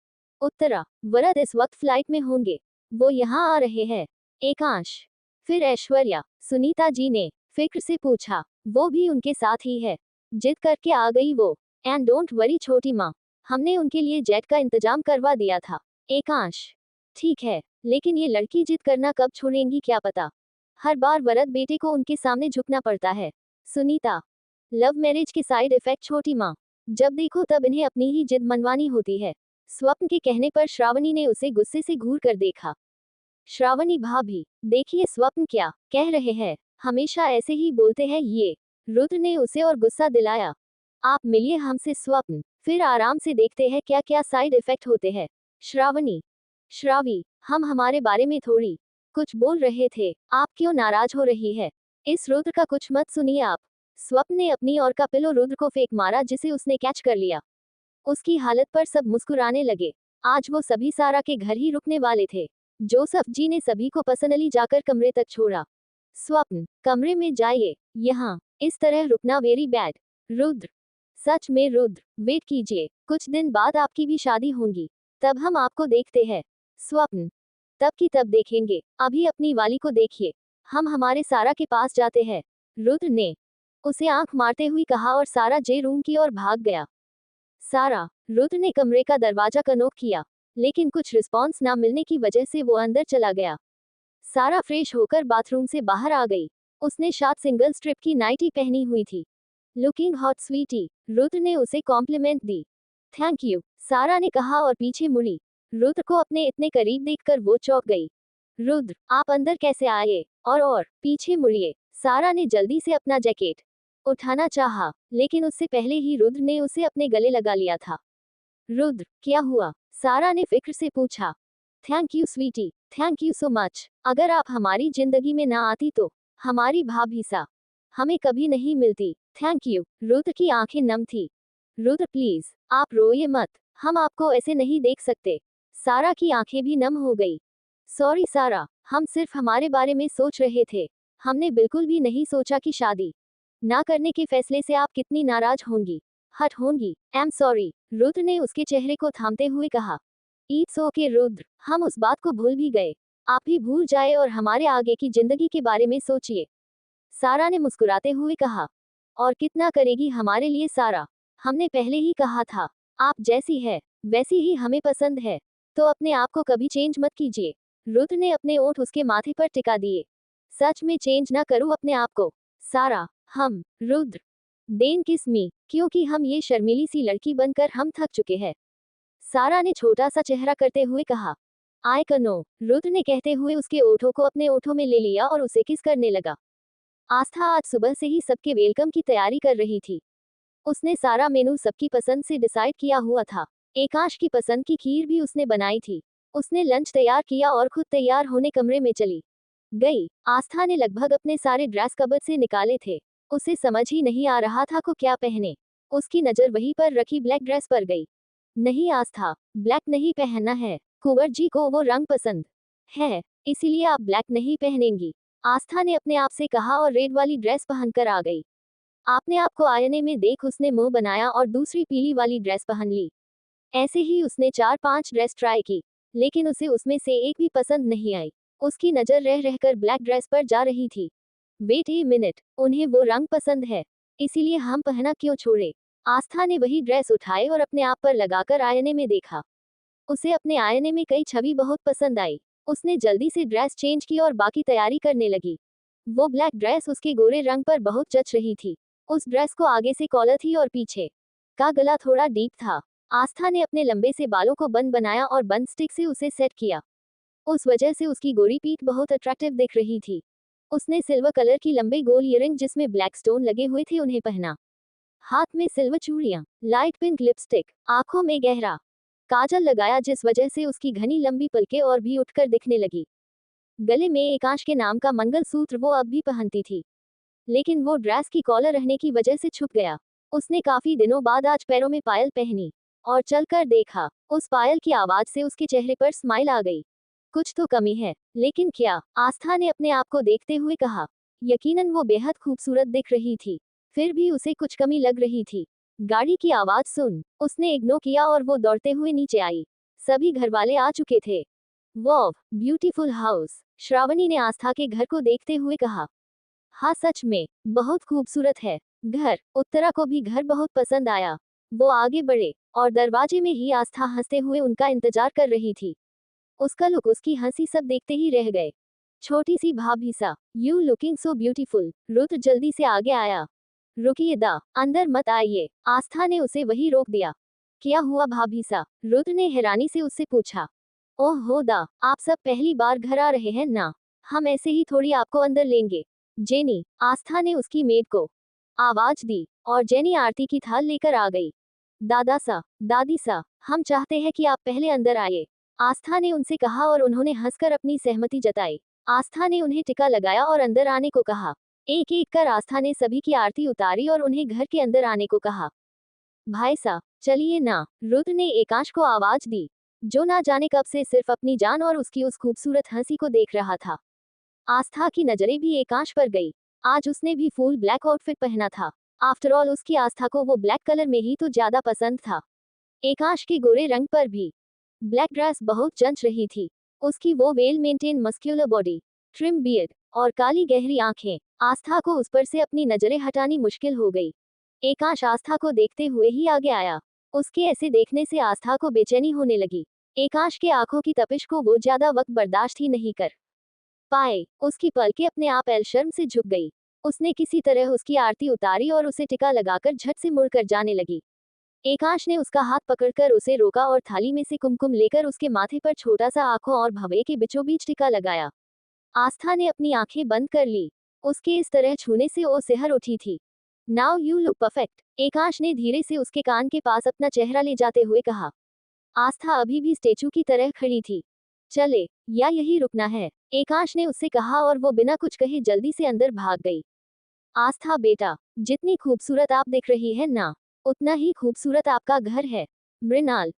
उत्तरा, वरद इस वक्त फ्लाइट में होंगे, वो यहाँ आ रहे हैं। एकांश। फिर ऐश्वर्या, सुनीता जी ने फिक्र से पूछा, वो भी उनके साथ ही है? जिद करके आ गई वो। एंड डोंट वरी छोटी माँ, हमने उनके लिए जेट का इंतजाम करवा दिया था। एकांश, ठीक है, लेकिन ये लड़की जिद करना कब छोड़ेंगी क्या पता, हर बार वरद बेटे को उनके सामने झुकना पड़ता है। सुनीता, लव मैरिज के साइड इफेक्ट छोटी माँ, जब देखो तब इन्हें अपनी ही जिद मनवानी होती है। स्वप्न के कहने पर श्रावणी ने उसे गुस्से से घूर कर देखा। श्रावणी भाभी, देखिए स्वप्न क्या कह रहे हैं, हमेशा ऐसे ही बोलते हैं ये। रुद्र ने उसे और गुस्सा दिलाया। आप मिलिए हमसे स्वप्न, फिर आराम से देखते हैं क्या क्या साइड इफेक्ट होते हैं। श्रावणी, श्रावी, हम हमारे बारे में थोड़ी कुछ बोल रहे थे, आप क्यों नाराज हो रही है? इस रुद्र का कुछ मत सुनिए आप। स्वप्न ने अपनी और का पिलो रुद्र को फेंक मारा जिसे उसने कैच कर लिया। उसकी हालत पर सब मुस्कुराने लगे। आज वो सभी सारा के घर ही रुकने वाले थे। जोसफ जी ने सभी को पर्सनली जाकर कमरे तक छोड़ा। स्वप्न, कमरे में जाइए, यहाँ इस तरह रुकना वेरी बैड। रुद्र, सच में रुद्र, वेट कीजिए, कुछ दिन बाद आपकी भी शादी होगी, तब हम आपको देखते हैं। स्वप्न, तब की तब देखेंगे, अभी अपनी वाली को देखिए, हम हमारे सारा के पास जाते हैं। रुद्र ने उसे आंख मारते हुए कहा और सारा जे रूम की ओर भाग गया। सारा, रुद्र ने कमरे का दरवाजा कनोक किया, लेकिन कुछ रिस्पॉन्स ना मिलने की वजह से वो अंदर चला गया। सारा फ्रेश होकर बाथरूम से बाहर आ गई। उसने शार्ट सिंगल स्ट्रिप की नाइटी पहनी हुई थी। लुकिंग हॉट स्वीटी, रुद्र ने उसे कॉम्प्लीमेंट दी। थैंक यू, सारा ने कहा और पीछे मुड़ी। रुद्र को अपने इतने करीब देखकर वो चौंक गई। रुद्र, आप अंदर कैसे आए? और पीछे मुड़िए। सारा ने जल्दी से अपना जैकेट उठाना चाहा, लेकिन उससे पहले ही रुद्र ने उसे अपने गले लगा लिया था। रुद्र, क्या हुआ? सारा ने फिक्र से पूछा। Thank you sweetie, thank you so much, अगर आप हमारी जिंदगी में ना आती तो हमारी भाभी सा हमें कभी नहीं मिलती। Thank you. रुद्र की आंखें नम थी। रुद्र प्लीज, आप रोइए मत, हम आपको ऐसे नहीं देख सकते। सारा की आंखें भी नम हो गई। सॉरी सारा, हम सिर्फ हमारे बारे में सोच रहे थे, हमने बिल्कुल भी नहीं सोचा कि शादी ना करने के फैसले से आप कितनी नाराज होंगी, हट होंगी। एम सॉरी, रुद्र ने उसके चेहरे को थामते हुए कहा। इट्स ओके रुद्र, हम उस बात को भूल भी गए, आप भी भूल जाए और हमारे आगे की जिंदगी के बारे में सोचिए। सारा ने मुस्कुराते हुए कहा। और कितना करेगी हमारे लिए सारा, हमने पहले ही कहा था, आप जैसी है वैसी ही हमें पसंद है, तो अपने आप को कभी चेंज मत कीजिए। रुद्र ने अपने ओठ उसके माथे पर टिका दिए। सच में चेंज ना करूं अपने आप को सारा, हम रुद्र देन किस मी, क्योंकि हम ये शर्मीली सी लड़की बनकर हम थक चुके हैं। सारा ने छोटा सा चेहरा करते हुए कहा। आई कनो, रुद्र ने कहते हुए उसके ओठों को अपने ओठों में ले लिया और उसे किस करने लगा। आस्था आज सुबह से ही सबके वेलकम की तैयारी कर रही थी। उसने सारा मेनू सबकी पसंद से डिसाइड किया हुआ था। एकांश की पसंद की खीर भी उसने बनाई थी। उसने लंच तैयार किया और खुद तैयार होने कमरे में चली गई। आस्था ने लगभग अपने सारे ड्रेस कबर्ड से निकाले थे। उसे समझ ही नहीं आ रहा था को क्या पहने। उसकी नजर वहीं पर रखी ब्लैक ड्रेस पर गई। नहीं आस्था, ब्लैक नहीं पहनना है। कुंवर जी को वो रंग पसंद है, इसीलिए आप ब्लैक नहीं पहनेंगी। आस्था ने अपने आप से कहा और रेड वाली ड्रेस पहनकर आ गई। आपने आपको आईने में देख उसने मुंह बनाया और दूसरी पीली वाली ड्रेस पहन ली। ऐसे ही उसने 4-5 ड्रेस ट्राई की, लेकिन उसे उसमें से एक भी पसंद नहीं आई। उसकी नजर रह रहकर ब्लैक ड्रेस पर जा रही थी। वेट ए मिनट, उन्हें वो रंग पसंद है, इसीलिए हम पहना क्यों छोड़े। आस्था ने वही ड्रेस उठाई और अपने आप पर लगाकर आईने में देखा। उसे अपने आईने में कई छवि बहुत पसंद आई। उसने जल्दी से ड्रेस चेंज की और बाकी तैयारी करने लगी। वो ब्लैक ड्रेस उसके गोरे रंग पर बहुत जच रही थी। उस ड्रेस को आगे से कॉलर थी और पीछे का गला थोड़ा डीप था। आस्था ने अपने लंबे से बालों को बन बनाया और बन स्टिक से उसे सेट किया। उस वजह से उसकी गोरी पीठ बहुत अट्रैक्टिव दिख रही थी। उसने सिल्वर कलर की लंबे गोल ईयरिंग जिसमें ब्लैक स्टोन लगे हुए थे उन्हें पहना। हाथ में सिल्वर चूड़ियां, लाइट पिंक लिपस्टिक, आंखों में गहरा काजल लगाया जिस वजह से उसकी घनी लंबी पलकें और भी उठकर दिखने लगी। गले में एकांश के नाम का मंगलसूत्र वो अब भी पहनती थी, लेकिन वो ड्रेस की कॉलर रहने की वजह से छुप गया। उसने काफी दिनों बाद आज पैरों में पायल पहनी और चलकर देखा। उस पायल की आवाज से उसके चेहरे पर स्माइल आ गई। कुछ तो कमी है, लेकिन क्या? आस्था ने अपने आप को देखते हुए कहा। यकीनन वो बेहद खूबसूरत दिख रही थी, फिर भी उसे कुछ कमी लग रही थी। गाड़ी की आवाज सुन उसने इग्नोर किया और वो दौड़ते हुए नीचे आई। सभी घरवाले आ चुके थे। वाह, ब्यूटीफुल हाउस, श्रावणी ने आस्था के घर को देखते हुए कहा। हाँ सच में, बहुत खूबसूरत है घर। उत्तरा को भी घर बहुत पसंद आया। वो आगे बढ़े और दरवाजे में ही आस्था हंसते हुए उनका इंतजार कर रही थी। उसका लुक, उसकी हंसी सब देखते ही रह गए। छोटी सी भाभी सा, you looking so beautiful. Rudra जल्दी से आगे आया। रुकिए दा, अंदर मत आइए। आस्था ने उसे वही रोक दिया। क्या हुआ भाभी सा? रुद्र ने हैरानी से उससे पूछा। ओह हो दा, आप सब पहली बार घर आ रहे हैं ना? हम ऐसे ही थोड़ी आपको अंदर लेंगे। जेनी, आस्था ने उसकी मेड को आवाज दी और जेनी आरती की थाल लेकर आ गई। दादा सा, दादी सा, हम चाहते हैं कि आप पहले अंदर आइए, आस्था ने उनसे कहा और उन्होंने हंसकर अपनी सहमति जताई। आस्था ने उन्हें टिका लगाया और अंदर आने को कहा। एक एक कर आस्था ने सभी की आरती उतारी और उन्हें घर के अंदर आने को कहा। भाई सा, चलिए ना, रुद्र ने एकांश को आवाज दी, जो ना जाने कब से सिर्फ अपनी जान और उसकी उस खूबसूरत हंसी को देख रहा था। आस्था की नजरें भी एकांश पर गई। आज उसने भी फुल ब्लैक आउटफिट पहना था। आफ्टर ऑल उसकी आस्था को वो ब्लैक कलर में ही तो ज्यादा पसंद था। एकांश के गोरे रंग पर भी ब्लैक ड्रेस बहुत जंच रही थी। उसकी वो well maintain muscular body, trim beard और काली गहरी आंखें, आस्था को उस पर से अपनी नजरें हटानी मुश्किल हो गई। एकांश आस्था को देखते हुए ही आगे आया। उसके ऐसे देखने से आस्था को बेचैनी होने लगी। एकांश के आंखों की तपिश को वो ज्यादा वक्त बर्दाश्त ही नहीं कर पाए। उसकी पलकें अपने आप शर्म से झुक गई। उसने किसी तरह उसकी आरती उतारी और उसे टिका लगाकर झट से मुड़कर जाने लगी। एकांश ने उसका हाथ पकड़कर उसे रोका और थाली में से कुमकुम लेकर उसके माथे पर छोटा सा आंखों और भवें के बीचों बीच टिका लगाया। आस्था ने अपनी आंखें बंद कर ली। उसके इस तरह छूने से वो सिहर उठी थी। नाउ यू लुक परफेक्ट, एकांश ने धीरे से उसके कान के पास अपना चेहरा ले जाते हुए कहा। आस्था अभी भी स्टेचू की तरह खड़ी थी। चले, या यही रुकना है, एकांश ने उससे कहा और वो बिना कुछ कहे जल्दी से अंदर भाग गई। आस्था बेटा, जितनी खूबसूरत आप दिख रही है ना, उतना ही खूबसूरत आपका घर है। मृणाल,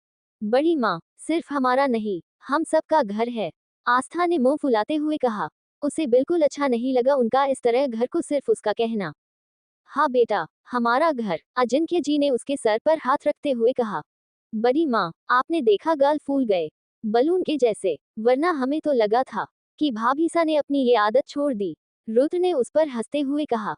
बड़ी माँ, सिर्फ हमारा नहीं, हम सबका घर है, आस्था ने मुंह फुलाते हुए कहा। उसे बिल्कुल अच्छा नहीं लगा उनका इस तरह घर को सिर्फ उसका कहना। हाँ बेटा, हमारा घर, अजिंक्य जी ने उसके सर पर हाथ रखते हुए कहा। बड़ी माँ, आपने देखा गाल फूल गए, बलून के जैसे, वरना हमें तो लगा था कि भाभीसा ने अपनी ये आदत छोड़ दी। रुद्र ने उस पर हंसते हुए कहा।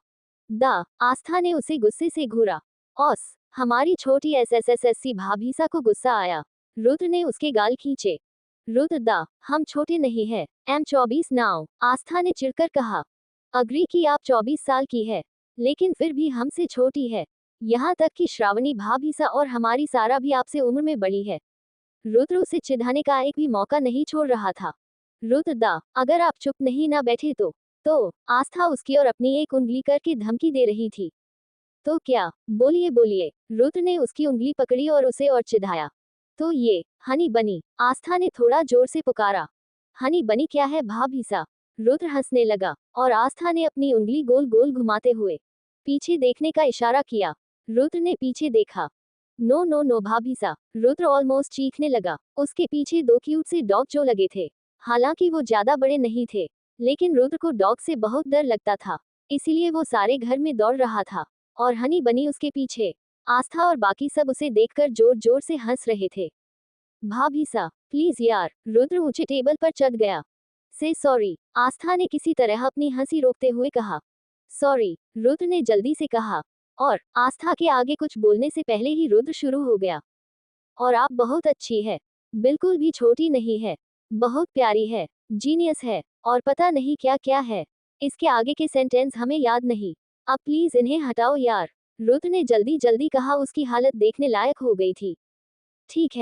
दा, आस्था ने उसे गुस्से से घूरा। औस, हमारी छोटी एसएसएससी भाभीसा को गुस्सा आया। रुद्र ने उसके गाल खींचे। रुद्र दा, हम छोटे नहीं है, M24 नाउ, आस्था ने चिढ़कर कहा। अग्री कि आप 24 साल की है, लेकिन फिर भी हमसे छोटी है। यहाँ तक कि श्रावणी भाभीसा और हमारी सारा भी आपसे उम्र में बड़ी है। रुद्र उसे चिढ़ाने का एक भी मौका नहीं छोड़ रहा था। रुद्र दा, अगर आप चुप नहीं ना बैठे तो आस्था उसकी और अपनी एक उंगली करके धमकी दे रही थी। तो क्या? बोलिए बोलिए, रुद्र ने उसकी उंगली पकड़ी और उसे और चिढ़ाया। तो ये हनी बनी, आस्था ने थोड़ा जोर से पुकारा। हनी बनी क्या है भाभी सा? रुद्र हंसने लगा और आस्था ने अपनी उंगली गोल गोल घुमाते हुए पीछे देखने का इशारा किया। रुद्र ने पीछे देखा। नो नो नो भाभी सा, रुद्र ऑलमोस्ट चीखने लगा। उसके पीछे दो क्यूट से डॉग जो लगे थे। हालांकि वो ज्यादा बड़े नहीं थे, लेकिन रुद्र को डॉग से बहुत डर लगता था, इसीलिए वो सारे घर में दौड़ रहा था और हनी बनी उसके पीछे। आस्था और बाकी सब उसे देखकर जोर जोर से हंस रहे थे। भाभी सा प्लीज यार, रुद्र ऊंचे टेबल पर चढ़ गया। से सॉरी, आस्था ने किसी तरह अपनी हंसी रोकते हुए कहा। सॉरी, रुद्र ने जल्दी से कहा और आस्था के आगे कुछ बोलने से पहले ही रुद्र शुरू हो गया। और आप बहुत अच्छी है, बिल्कुल भी छोटी नहीं है, बहुत प्यारी है, जीनियस है, और पता नहीं क्या क्या है। इसके आगे के सेंटेंस हमें याद नहीं। अब प्लीज इन्हें हटाओ यार, रुद्र ने जल्दी जल्दी कहा। उसकी हालत देखने लायक हो गई थी। ठीक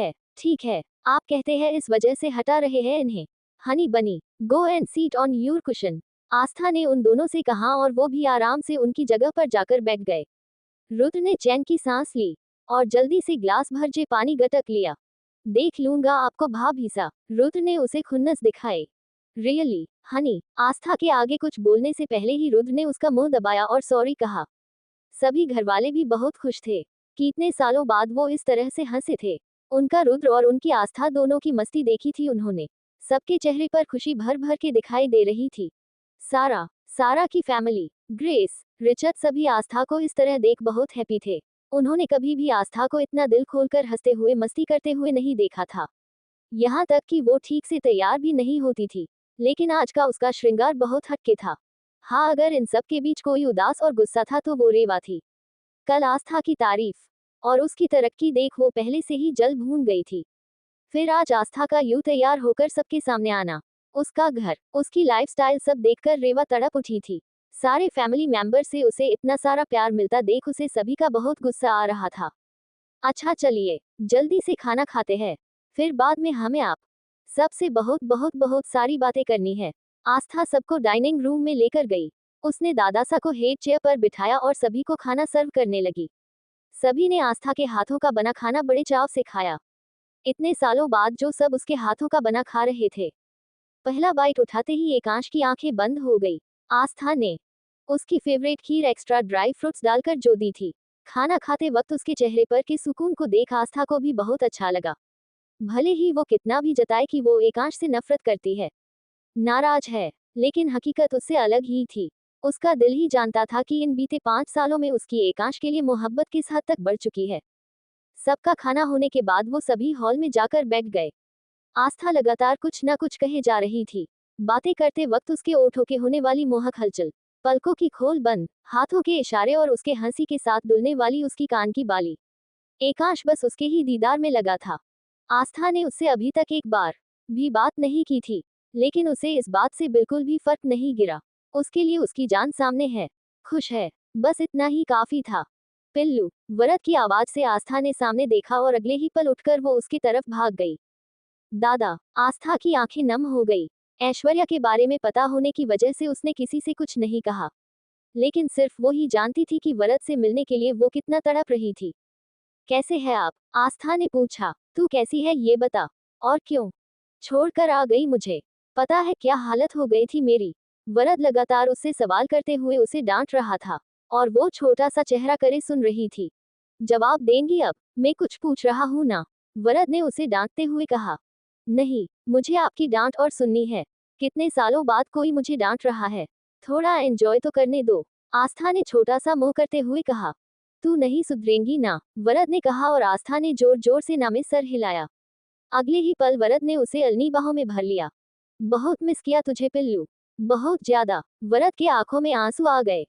है, आप कहते हैं इस वजह से हटा रहे हैं इन्हें। Honey bunny, go and sit on your cushion, Aastha ने उन दोनों से कहा और वो भी आराम से उनकी जगह पर जाकर बैठ गए। रुद्र ने चैन की सांस ली और जल्दी से ग्लास भर जे पानी गटक लिया। देख लूंगा आपको भाभी सा, रुद्र ने उसे खुन्नस दिखाए। रियली हनी, आस्था के आगे कुछ बोलने से पहले ही रुद्र ने उसका मुंह दबाया और सॉरी कहा। सभी घरवाले भी बहुत खुश थे। कितने सालों बाद वो इस तरह से हंसे थे। उनका रुद्र और उनकी आस्था दोनों की मस्ती देखी थी उन्होंने। सबके चेहरे पर खुशी भर भर के दिखाई दे रही थी। सारा की फैमिली, ग्रेस, रिचर्ड सभी आस्था को इस तरह देख बहुत हैप्पी थे। उन्होंने कभी भी आस्था को इतना दिल खोलकर हंसते हुए मस्ती करते हुए नहीं देखा था। यहाँ तक कि वो ठीक से तैयार भी नहीं होती थी, लेकिन आज का उसका श्रृंगार बहुत हटके था। हाँ, अगर इन सब के बीच कोई उदास और गुस्सा था तो वो रेवा थी। कल आस्था की तारीफ और उसकी तरक्की देख वो पहले से ही जल भून गई थी। फिर आज आस्था का यूं तैयार होकर सबके सामने आना, उसका घर, उसकी लाइफस्टाइल सब देखकर रेवा तड़प उठी थी। सारे फैमिली मेंबर से उसे इतना सारा प्यार मिलता देख उसे सभी का बहुत गुस्सा आ रहा था। अच्छा चलिए, जल्दी से खाना खाते हैं, फिर बाद में हमें आप सबसे बहुत बहुत बहुत सारी बातें करनी है। आस्था सबको डाइनिंग रूम में लेकर गई। उसने दादासा को हेड चेयर पर बिठाया और सभी को खाना सर्व करने लगी। सभी ने आस्था के हाथों का बना खाना बड़े चाव से खाया। इतने सालों बाद जो सब उसके हाथों का बना खा रहे थे। पहला बाइट उठाते ही एकांश की आंखें बंद हो गई। आस्था ने उसकी फेवरेट खीर एक्स्ट्रा ड्राई फ्रूट्स डालकर जो दी थी। खाना खाते वक्त उसके चेहरे पर के सुकून को देख आस्था को भी बहुत अच्छा लगा। भले ही वो कितना भी जताए कि वो एकांश से नफरत करती है, नाराज है, लेकिन हकीकत उससे अलग ही थी। उसका दिल ही जानता था कि इन बीते 5 सालों में उसकी एकांश के लिए मोहब्बत किस हद तक बढ़ चुकी है। सबका खाना होने के बाद वो सभी हॉल में जाकर बैठ गए। आस्था लगातार कुछ न कुछ कहे जा रही थी। बातें करते वक्त उसके ओठों के होने वाली मोहक हलचल, पलकों की खोल बंद, हाथों के इशारे और उसके हंसी के साथ डुलने वाली उसकी कान की बाली। एकांश बस उसके ही दीदार में लगा था। आस्था ने उससे अभी तक एक बार भी बात नहीं की थी, लेकिन उसे इस बात से बिल्कुल भी फर्क नहीं गिरा। उसके लिए उसकी जान सामने है, खुश है, बस इतना ही काफी था। पिल्लू, वरद की आवाज से आस्था ने सामने देखा और अगले ही पल उठकर वो उसकी तरफ भाग गई। दादा, आस्था की आंखें नम हो गई। ऐश्वर्या के बारे में पता होने की वजह से उसने किसी से कुछ नहीं कहा, लेकिन सिर्फ वो ही जानती थी कि वरद से मिलने के लिए वो कितना तड़प रही थी। कैसे है आप? आस्था ने पूछा। तू कैसी है ये बता, और क्यों छोड़कर आ गई मुझे? पता है क्या हालत हो गई थी मेरी? वरद लगातार उससे सवाल करते हुए उसे डांट रहा था, और वो छोटा सा चेहरा करे सुन रही थी। जवाब देंगी अब? मैं कुछ पूछ रहा हूँ ना, वरद ने उसे डांटते हुए कहा। नहीं, मुझे आपकी डांट और सुननी है। कितने सालों बाद कोई मुझे डांट रहा है, थोड़ा एंजॉय तो करने दो, आस्था ने छोटा सा मुंह करते हुए कहा। तू नहीं सुधरेंगी ना, वरद ने कहा और आस्था ने जोर जोर से ना में सर हिलाया। अगले ही पल वरद ने उसे अलनी बाहों में भर लिया। बहुत मिस किया तुझे पिल्लू, बहुत ज्यादा। वरद के आंखों में आंसू आ गए।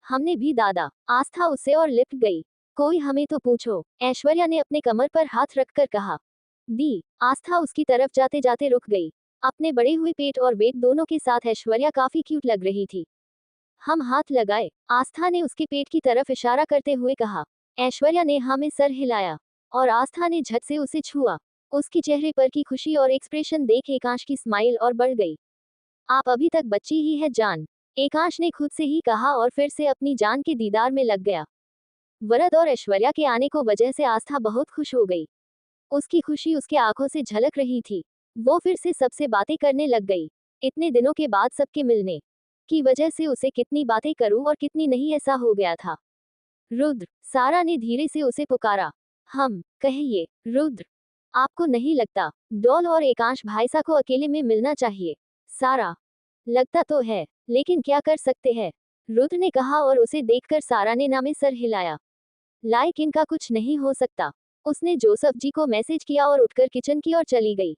हमने भी दादा, आस्था उससे और लिपट गई। कोई हमें तो पूछो, ऐश्वर्या ने अपने कमर पर हाथ रखकर कहा। दी, आस्था उसकी तरफ जाते जाते रुक गई। अपने बड़े हुए पेट और वेट दोनों के साथ ऐश्वर्या काफी क्यूट लग रही थी। हम हाथ लगाए, आस्था ने उसके पेट की तरफ इशारा करते हुए कहा। ऐश्वर्या ने हाँ में सर हिलाया और आस्था ने झट से उसे छुआ। उसके चेहरे पर की खुशी और एक्सप्रेशन देख एकांश की स्माइल और बढ़ गई। आप अभी तक बच्ची ही है जान, एकांश ने खुद से ही कहा और फिर से अपनी जान के दीदार में लग गया। वरद और ऐश्वर्या के आने को वजह से आस्था बहुत खुश हो गई। उसकी खुशी उसके आंखों से झलक रही थी। वो फिर से सबसे बातें करने लग गई। इतने दिनों के बाद सबके मिलने की वजह से उसे कितनी बातें करूं और कितनी नहीं, ऐसा हो गया था। रुद्र, सारा ने धीरे से उसे पुकारा। हम कहिए, रुद्र, आपको नहीं लगता डॉल और एकांश भाईसा को अकेले में मिलना चाहिए? सारा, लगता तो है, लेकिन क्या कर सकते हैं? रुद्र ने कहा और उसे देखकर सारा ने ना में सर हिलाया। लाइक इनका कुछ नहीं हो सकता। उसने जोसेफ जी को मैसेज किया और उठकर किचन की ओर चली गई।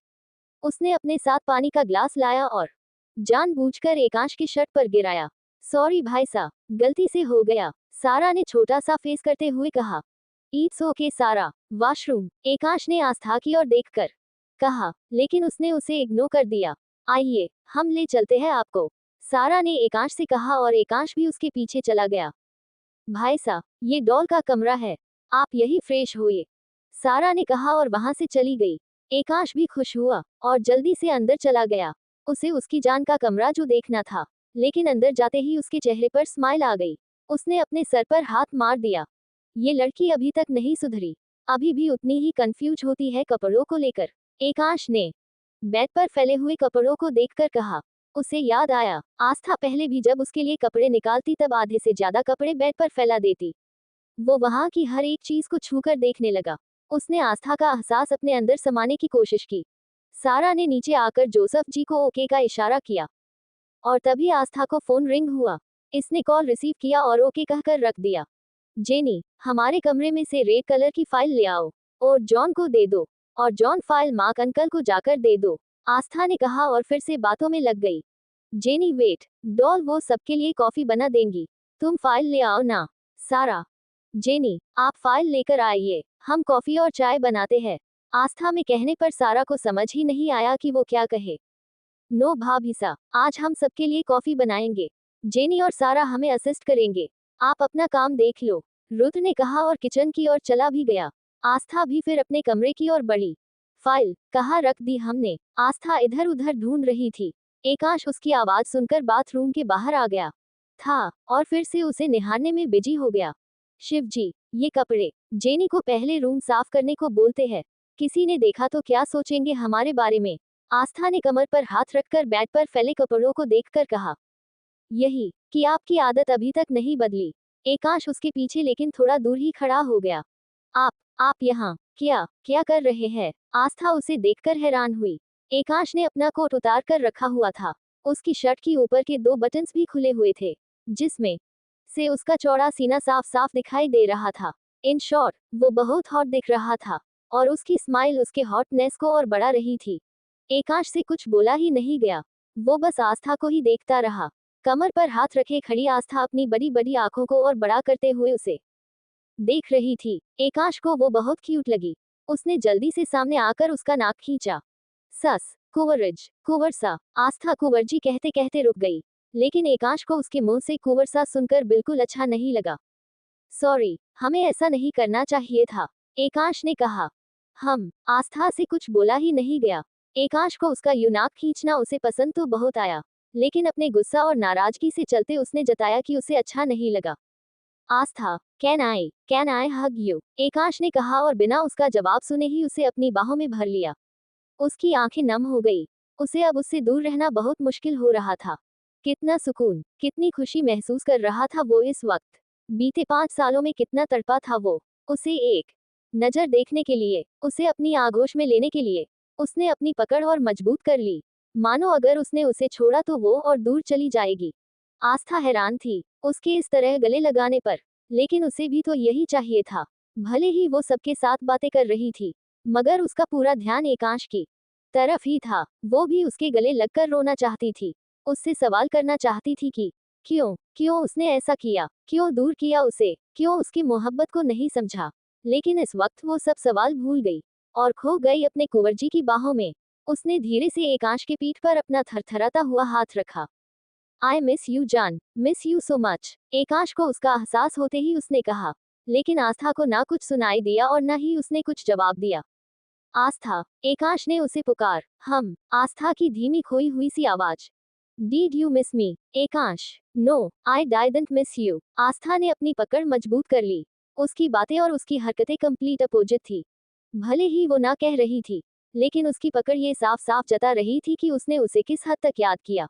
उसने अपने साथ पानी का ग्लास लाया और जानबूझकर एकांश की शर्ट पर गिराया। सॉरी भाईसा, गलती से हो गया, सारा ने छोटा सा फेस करते हुए कहा। इट्स ओके सारा, वॉशरूम, एकांश ने आस्था की ओर देखकर कहा, लेकिन उसने उसे इग्नोर कर दिया। आइए, हम ले चलते हैं आपको, सारा ने एकांश से कहा और एकांश भी उसके पीछे चला गया। भाईसा, ये डॉल का कमरा है, आप यही फ्रेश हुए, सारा ने कहा और वहां से चली गई। एकांश भी खुश हुआ और जल्दी से अंदर चला गया। उसे उसकी जान का कमरा जो देखना था, लेकिन अंदर जाते ही उसके चेहरे पर स्माइल आ गई। उसने अपने सर पर हाथ मार दिया। ये लड़की अभी तक नहीं सुधरी, अभी भी उतनी ही कंफ्यूज होती है कपड़ों को लेकर, एकांश ने बेड पर फैले हुए कपड़ों को देखकर कहा। उसे याद आया, आस्था पहले भी जब उसके लिए कपड़े निकालती तब आधे से ज्यादा कपड़े बेड पर फैला देती। वो वहां की हर एक चीज को छूकर देखने लगा। उसने आस्था का एहसास अपने अंदर समाने की कोशिश की। सारा ने नीचे आकर जोसेफ जी को ओके का इशारा किया और तभी आस्था को फोन रिंग हुआ। इसने कॉल रिसीव किया और ओके कहकर रख दिया। जेनी, हमारे कमरे में से रेड कलर की फाइल ले आओ और जॉन को दे दो, और जॉन फाइल मार्क अंकल को जाकर दे दो, आस्था ने कहा और फिर से बातों में लग गई। जेनी वेट, डॉल वो सबके लिए कॉफी बना देंगी, तुम फाइल ले आओ ना। सारा, जेनी, आप फाइल लेकर आइए, हम कॉफी और चाय बनाते हैं। आस्था में कहने पर सारा को समझ ही नहीं आया कि वो क्या कहे। नो भाभीसा, आज हम सबके लिए कॉफी बनाएंगे, जेनी और सारा हमें असिस्ट करेंगे, आप अपना काम देख लो, रुद्र ने कहा और किचन की ओर चला भी गया। आस्था भी फिर अपने कमरे की ओर बढ़ी। फाइल कहाँ रख दी हमने? आस्था इधर उधर ढूंढ रही थी। एकांश उसकी आवाज सुनकर बाथरूम के बाहर आ गया था और फिर से उसे निहारने में बिजी हो गया। शिव जी, ये कपड़े, जेनी को पहले रूम साफ करने को बोलते हैं, किसी ने देखा तो क्या सोचेंगे हमारे बारे में? आस्था ने कमर पर हाथ रखकर बेड पर फैले कपड़ों को देखकर कहा। यही कि आपकी आदत अभी तक नहीं बदली। एकांश उसके पीछे लेकिन थोड़ा दूर ही खड़ा हो गया। आप यहाँ क्या क्या कर रहे हैं? आस्था उसे देखकर हैरान हुई। एकांश ने अपना कोट उतार कर रखा हुआ था। उसकी शर्ट की ऊपर के 2 बटन्स भी खुले हुए थे, जिसमें से उसका चौड़ा सीना साफ साफ दिखाई दे रहा था। इन शॉर्ट, वो बहुत हॉट दिख रहा था और उसकी स्माइल उसके हॉटनेस को और बढ़ा रही थी। एकांश से कुछ बोला ही नहीं गया, वो बस आस्था को ही देखता रहा। कमर पर हाथ रखे खड़ी आस्था अपनी बड़ी बड़ी आंखों को और बड़ा करते हुए उसे देख रही थी। एकांश को वो बहुत क्यूट लगी। उसने जल्दी से सामने आकर उसका नाक खींचा। सस, कुंवरज, कुंवरसा, आस्था कुंवरजी कहते कहते रुक गई, लेकिन एकांश को उसके मुंह से कुंवरसा सुनकर बिल्कुल अच्छा नहीं लगा। सॉरी, हमें ऐसा नहीं करना चाहिए था, एकांश ने कहा। आस्था से कुछ बोला ही नहीं गया। एकांश को उसका यूं नाक खींचना उसे पसंद तो बहुत आया, लेकिन अपने गुस्सा और नाराजगी से चलते उसने जताया कि उसे अच्छा नहीं लगा। आस्था, कैन आई हग यू? एकांश ने कहा और बिना उसका जवाब सुने ही उसे अपनी बाहों में भर लिया। उसकी आंखें नम हो गई। उसे अब उससे दूर रहना बहुत मुश्किल हो रहा था। कितना सुकून, कितनी खुशी महसूस कर रहा था वो इस वक्त। बीते 5 सालों में कितना तड़पा था वो उसे एक नजर देखने के लिए, उसे अपनी आगोश में लेने के लिए। उसने अपनी पकड़ और मजबूत कर ली, मानो अगर उसने उसे छोड़ा तो वो और दूर चली जाएगी। आस्था हैरान थी उसके इस तरह गले लगाने पर, लेकिन उसे भी तो यही चाहिए था। भले ही वो सबके साथ बातें कर रही थी, मगर उसका पूरा ध्यान एकांश की तरफ ही था। वो भी उसके गले लगकर रोना चाहती थी, उससे सवाल करना चाहती थी कि क्यों उसने ऐसा किया, क्यों दूर किया उसे, क्यों उसकी मोहब्बत को नहीं समझा। लेकिन इस वक्त वो सब सवाल भूल गई और खो गई अपने कुंवरजी की बाहों में। उसने धीरे से एकांश के पीठ पर अपना थरथराता हुआ हाथ रखा। आई मिस यू जान, मिस यू सो मच, एकांश को उसका एहसास होते ही उसने कहा, लेकिन आस्था को ना कुछ सुनाई दिया और न ही उसने कुछ जवाब दिया। आस्था, एकांश ने उसे पुकार। आस्था की धीमी खोई हुई सी आवाज। Did you miss me, Ekansh? No, I didn't miss you, आस्था ने अपनी पकड़ मजबूत कर ली। उसकी बातें और उसकी हरकतें कंप्लीट अपोजिट थी। भले ही वो ना कह रही थी, लेकिन उसकी पकड़ ये साफ साफ जता रही थी कि उसने उसे किस हद तक याद किया।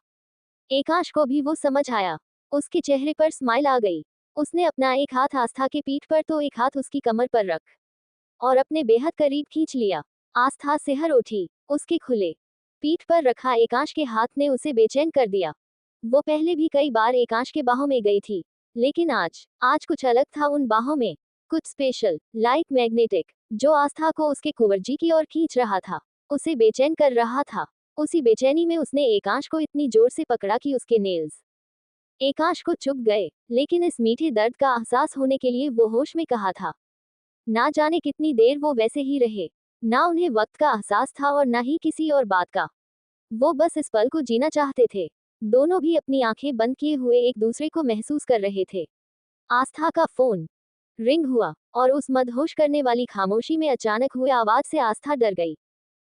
एकाश को भी वो समझ आया। उसके चेहरे पर स्माइल आ गई। उसने अपना एक हाथ आस्था के पीठ पर तो एक हाथ उसकी कमर पर रख और अपने बेहद करीब खींच लिया। आस्था सिहर उठी। उसके खुले पीठ पर रखा एकांश के हाथ ने उसे बेचैन कर दिया। वो पहले भी कई बार एकांश के बाहों में गई थी, लेकिन आज कुछ अलग था उन बाहों में। कुछ स्पेशल, लाइक मैग्नेटिक, जो आस्था को उसके कुंवरजी की ओर खींच रहा था, उसे बेचैन कर रहा था। उसी बेचैनी में उसने एकांश को इतनी जोर से पकड़ा कि उसके नेल्स एकांश को चुभ गए, लेकिन इस मीठे दर्द का एहसास होने के लिए वो होश में कहा था। ना जाने कितनी देर वो वैसे ही रहे। ना उन्हें वक्त का एहसास था और ना ही किसी और बात का। वो बस इस पल को जीना चाहते थे। दोनों भी अपनी आंखें बंद किए हुए एक दूसरे को महसूस कर रहे थे। आस्था का फोन रिंग हुआ और उस मदहोश करने वाली खामोशी में अचानक हुए आवाज से आस्था डर गई।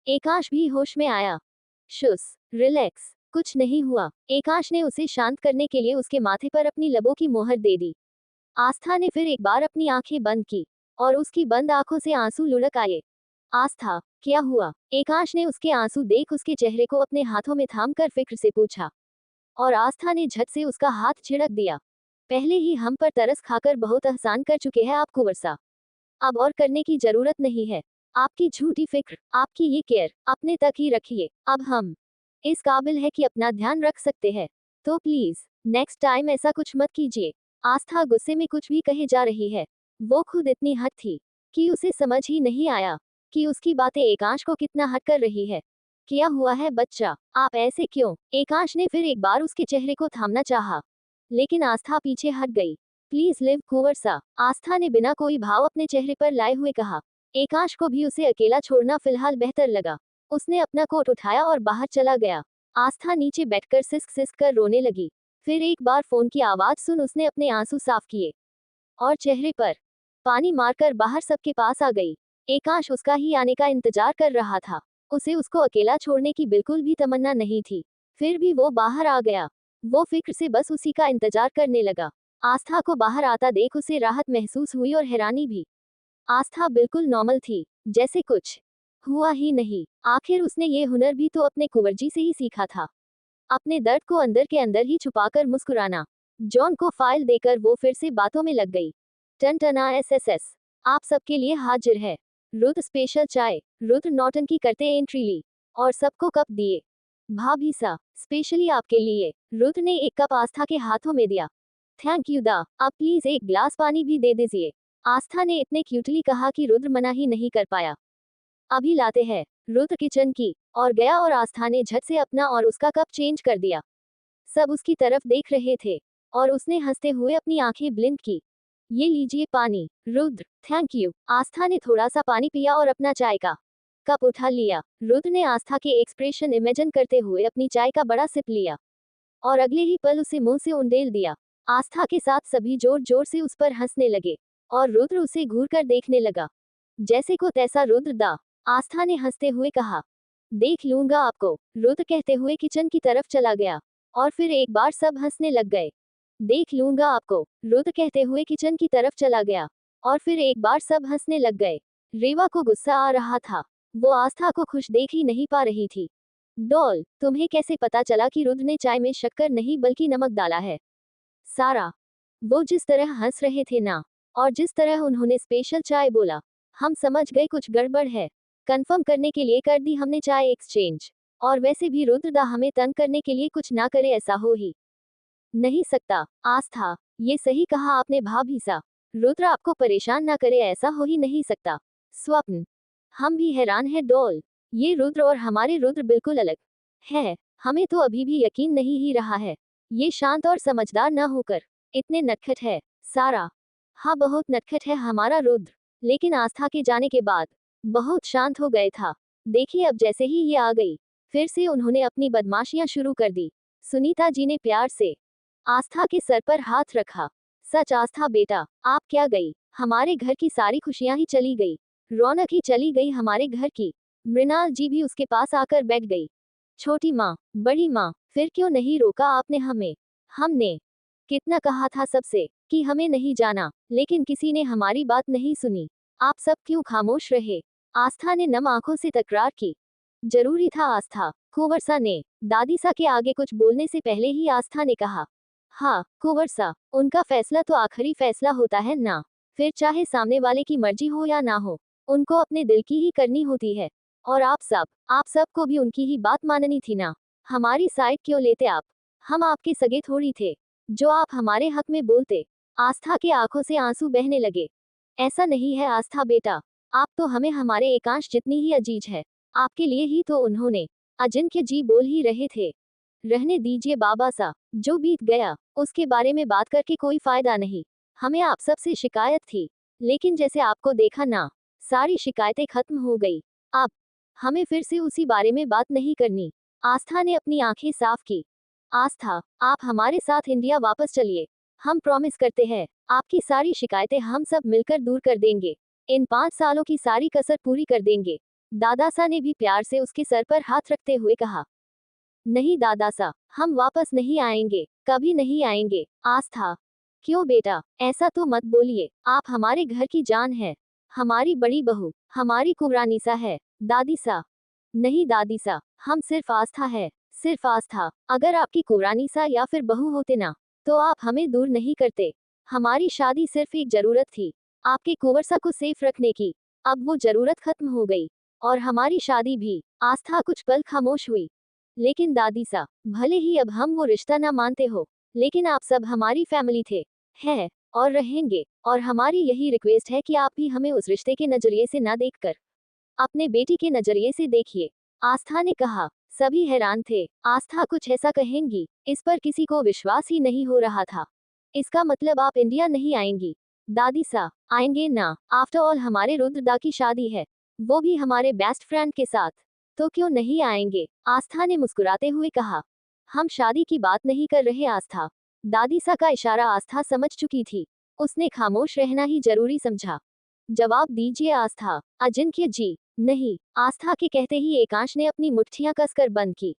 एकाश भी होश में आया। शुस, रिलैक्स, कुछ नहीं हुआ। एकाश ने उसे शांत करने के लिए उसके माथे पर अपनी लबों की मोहर दे दी। आस्था ने फिर एक बार अपनी आंखें बंद की और उसकी बंद आंखों से आंसू लुढ़क आए। आस्था, क्या हुआ? एकाश ने उसके आंसू देख उसके चेहरे को अपने हाथों में थाम कर फिक्र से पूछा। और आस्था ने झट से उसका हाथ छिड़क दिया। पहले ही हम पर तरस खाकर बहुत एहसान कर चुके हैं आप कुंवर। अब और करने की जरूरत नहीं है। आपकी झूठी फिक्र, आपकी ये केयर अपने तक ही रखिए। अब हम इस काबिल है कि अपना ध्यान रख सकते हैं। तो प्लीज नेक्स्ट टाइम ऐसा कुछ मत कीजिए। आस्था गुस्से में कुछ भी कहे जा रही है। वो खुद इतनी हद थी कि उसे समझ ही नहीं आया कि उसकी बातें एकांश को कितना हट कर रही है। क्या हुआ है बच्चा, आप ऐसे क्यों? एकांश ने फिर एक बार उसके चेहरे को थामना चाहा, लेकिन आस्था पीछे हट गई। प्लीज लिव कुंवर। आस्था ने बिना कोई भाव अपने चेहरे पर लाए हुए कहा। एकांश को भी उसे अकेला छोड़ना फिलहाल बेहतर लगा। उसने अपना कोट उठाया और बाहर चला गया। आस्था नीचे बैठकर सिसक सिसक कर रोने लगी। फिर एक बार फोन की आवाज सुन उसने अपने आंसू साफ किए और चेहरे पर पानी मारकर बाहर सबके पास आ गई। एकांश उसका ही आने का इंतजार कर रहा था। उसे उसको अकेला छोड़ने की बिल्कुल भी तमन्ना नहीं थी। फिर भी वो बाहर आ गया। वो फिक्र से बस उसी का इंतजार करने लगा। आस्था को बाहर आता देख उसे राहत महसूस हुई और हैरानी भी। आस्था बिल्कुल नॉर्मल थी, जैसे कुछ हुआ ही नहीं। आखिर उसने ये हुनर भी तो अपने कुंवरजी से ही सीखा था। अपने दर्द को अंदर के अंदर ही छुपाकर मुस्कुराना। जॉन को फाइल देकर वो फिर से बातों में लग गई। टन टना एसएसएस, आप सबके लिए हाजिर है। रुद्र स्पेशल चाय। रुद्र नौटंकी करते एंट्री ली और सबको कप दिए। भाभी सा, स्पेशली आपके लिए। रुद्र ने एक कप आस्था के हाथों में दिया। थैंक यू दा, अब प्लीज एक ग्लास पानी भी दे दीजिए। आस्था ने इतने क्यूटली कहा कि रुद्र मना ही नहीं कर पाया। अभी लाते हैं। रुद्र किचन की और गया और आस्था ने झट से अपना और उसका कप चेंज कर दिया। सब उसकी तरफ देख रहे थे और उसने हंसते हुए अपनी आंखें ब्लिंक की। ये लीजिए पानी। Rudra, thank you. आस्था ने थोड़ा सा पानी पिया और अपना चाय का कप उठा लिया। रुद्र ने आस्था के एक्सप्रेशन इमेजिन करते हुए अपनी चाय का बड़ा सिप लिया और अगले ही पल उसे मुंह से उंडेल दिया। आस्था के साथ सभी जोर जोर से उस पर हंसने लगे और रुद्र उसे घूर कर देखने लगा। जैसे को तैसा रुद्र दा, आस्था ने हंसते हुए कहा। देख लूंगा आपको, रुद्र कहते हुए किचन की तरफ चला गया और फिर एक बार सब हंसने लग गए। देख लूंगा आपको, रुद्र कहते हुए किचन की तरफ चला गया और फिर एक बार सब हंसने लग गए। रेवा को गुस्सा आ रहा था। वो आस्था को खुश देख ही नहीं पा रही थी। डॉल, तुम्हें कैसे पता चला कि रुद्र ने चाय में शक्कर नहीं बल्कि नमक डाला है? सारा, वो जिस तरह हंस रहे थे ना, और जिस तरह उन्होंने स्पेशल चाय बोला, हम समझ गए कुछ गड़बड़ है। कंफर्म करने के लिए कर दी हमने चाय एक्सचेंज। और वैसे भी रुद्रदा हमें तंग करने के लिए कुछ ना करे ऐसा हो ही नहीं सकता। आस्था, ये सही कहा आपने भाभी सा। रुद्र आपको परेशान ना करे ऐसा हो ही नहीं सकता। स्वप्न, हम भी हैरान है डॉल। ये रुद्र और हमारे रुद्र बिल्कुल अलग है। हमें तो अभी भी यकीन नहीं ही रहा है। ये शांत और समझदार न होकर इतने नटखट है। सारा, हाँ बहुत नटखट है हमारा रुद्र, लेकिन आस्था के जाने के बाद बहुत शांत हो गए था। देखिए अब जैसे ही ये आ गई, फिर से उन्होंने अपनी बदमाशियां शुरू कर दी। सुनीता जी ने प्यार से आस्था के सर पर हाथ रखा। सच आस्था बेटा, आप क्या गई? हमारे घर की सारी खुशियां ही चली गई, रौनक ही चली गई हमारे घर की। मृणाल जी भी उसके पास आकर बैठ गई। छोटी माँ, बड़ी माँ, फिर क्यों नहीं रोका आपने हमें? हमने कितना कहा था सबसे कि हमें नहीं जाना, लेकिन किसी ने हमारी बात नहीं सुनी। आप सब क्यों खामोश रहे? आस्था ने नम आंखों से तकरार की। जरूरी था आस्था, कुंवरसा ने। दादीसा के आगे कुछ बोलने से पहले ही आस्था ने कहा, हाँ कुंवरसा, उनका फैसला तो आखिरी फैसला होता है ना, फिर चाहे सामने वाले की मर्जी हो या ना हो, उनको अपने दिल की ही करनी होती है। और आप सब को भी उनकी ही बात माननी थी ना। हमारी साइड क्यों लेते आप? हम आपके सगे थोड़ी थे, जो आप हमारे हक में बोलते। आस्था के आंखों से आंसू बहने लगे। ऐसा नहीं है आस्था बेटा, आप तो हमें हमारे एकांश जितनी ही अजीज है। आपके लिए ही तो उन्होंने अजिंक्य जी बोल ही रहे थे। रहने दीजिए बाबा सा, जो बीत गया उसके बारे में बात करके कोई फायदा नहीं। हमें आप सब से शिकायत थी, लेकिन जैसे आपको देखा ना, सारी शिकायतें खत्म हो गई। अब हमें फिर से उसी बारे में बात नहीं करनी। आस्था ने अपनी आंखें साफ की। आस्था, आप हमारे साथ इंडिया वापस चलिए। हम प्रॉमिस करते हैं, आपकी सारी शिकायतें हम सब मिलकर दूर कर देंगे। इन 5 सालों की सारी कसर पूरी कर देंगे। दादासा ने भी प्यार से उसके सर पर हाथ रखते हुए कहा, नहीं दादासा, हम वापस नहीं आएंगे, कभी नहीं आएंगे। आस्था, क्यों बेटा, ऐसा तो मत बोलिए। आप हमारे घर की जान है, हमारी बड़ी बहू, हमारी कुंवरानीसा है। दादीसा, नहीं दादीसा, हम सिर्फ आस्था है, सिर्फ आस्था। अगर आपकी कुंवरानीसा या फिर बहू होते ना, तो आप हमें दूर नहीं करते। हमारी शादी सिर्फ एक जरूरत थी, आपके कुंवरसा को सेफ रखने की। अब वो जरूरत खत्म हो गई, और हमारी शादी भी। आस्था कुछ पल खामोश हुई। लेकिन दादीसा, भले ही अब हम वो रिश्ता ना मानते हो, लेकिन आप सब हमारी फैमिली थे, हैं और रहेंगे। और हमारी यही रिक्वेस्ट है कि आप भी हमें उस रिश्ते के नजरिए से ना देखकर अपने बेटी के नजरिए से देखिए। आस्था ने कहा। सभी हैरान थे। आस्था कुछ ऐसा कहेंगी, इस पर किसी को विश्वास ही नहीं हो रहा था। इसका मतलब आप इंडिया नहीं आएंगी? दादीसा, आएंगे ना, आफ्टर ऑल हमारे रुद्रदा की शादी है, वो भी हमारे बेस्ट फ्रेंड के साथ। तो क्यों नहीं आएंगे? आस्था ने मुस्कुराते हुए कहा। हम शादी की बात नहीं कर रहे आस्था। दादीसा का इशारा आस्था समझ चुकी थी। उसने खामोश रहना ही जरूरी समझा। जवाब दीजिए आस्था। अजिंक्य जी, नहीं। आस्था के कहते ही एकांश ने अपनी मुट्ठियां कसकर बंद की।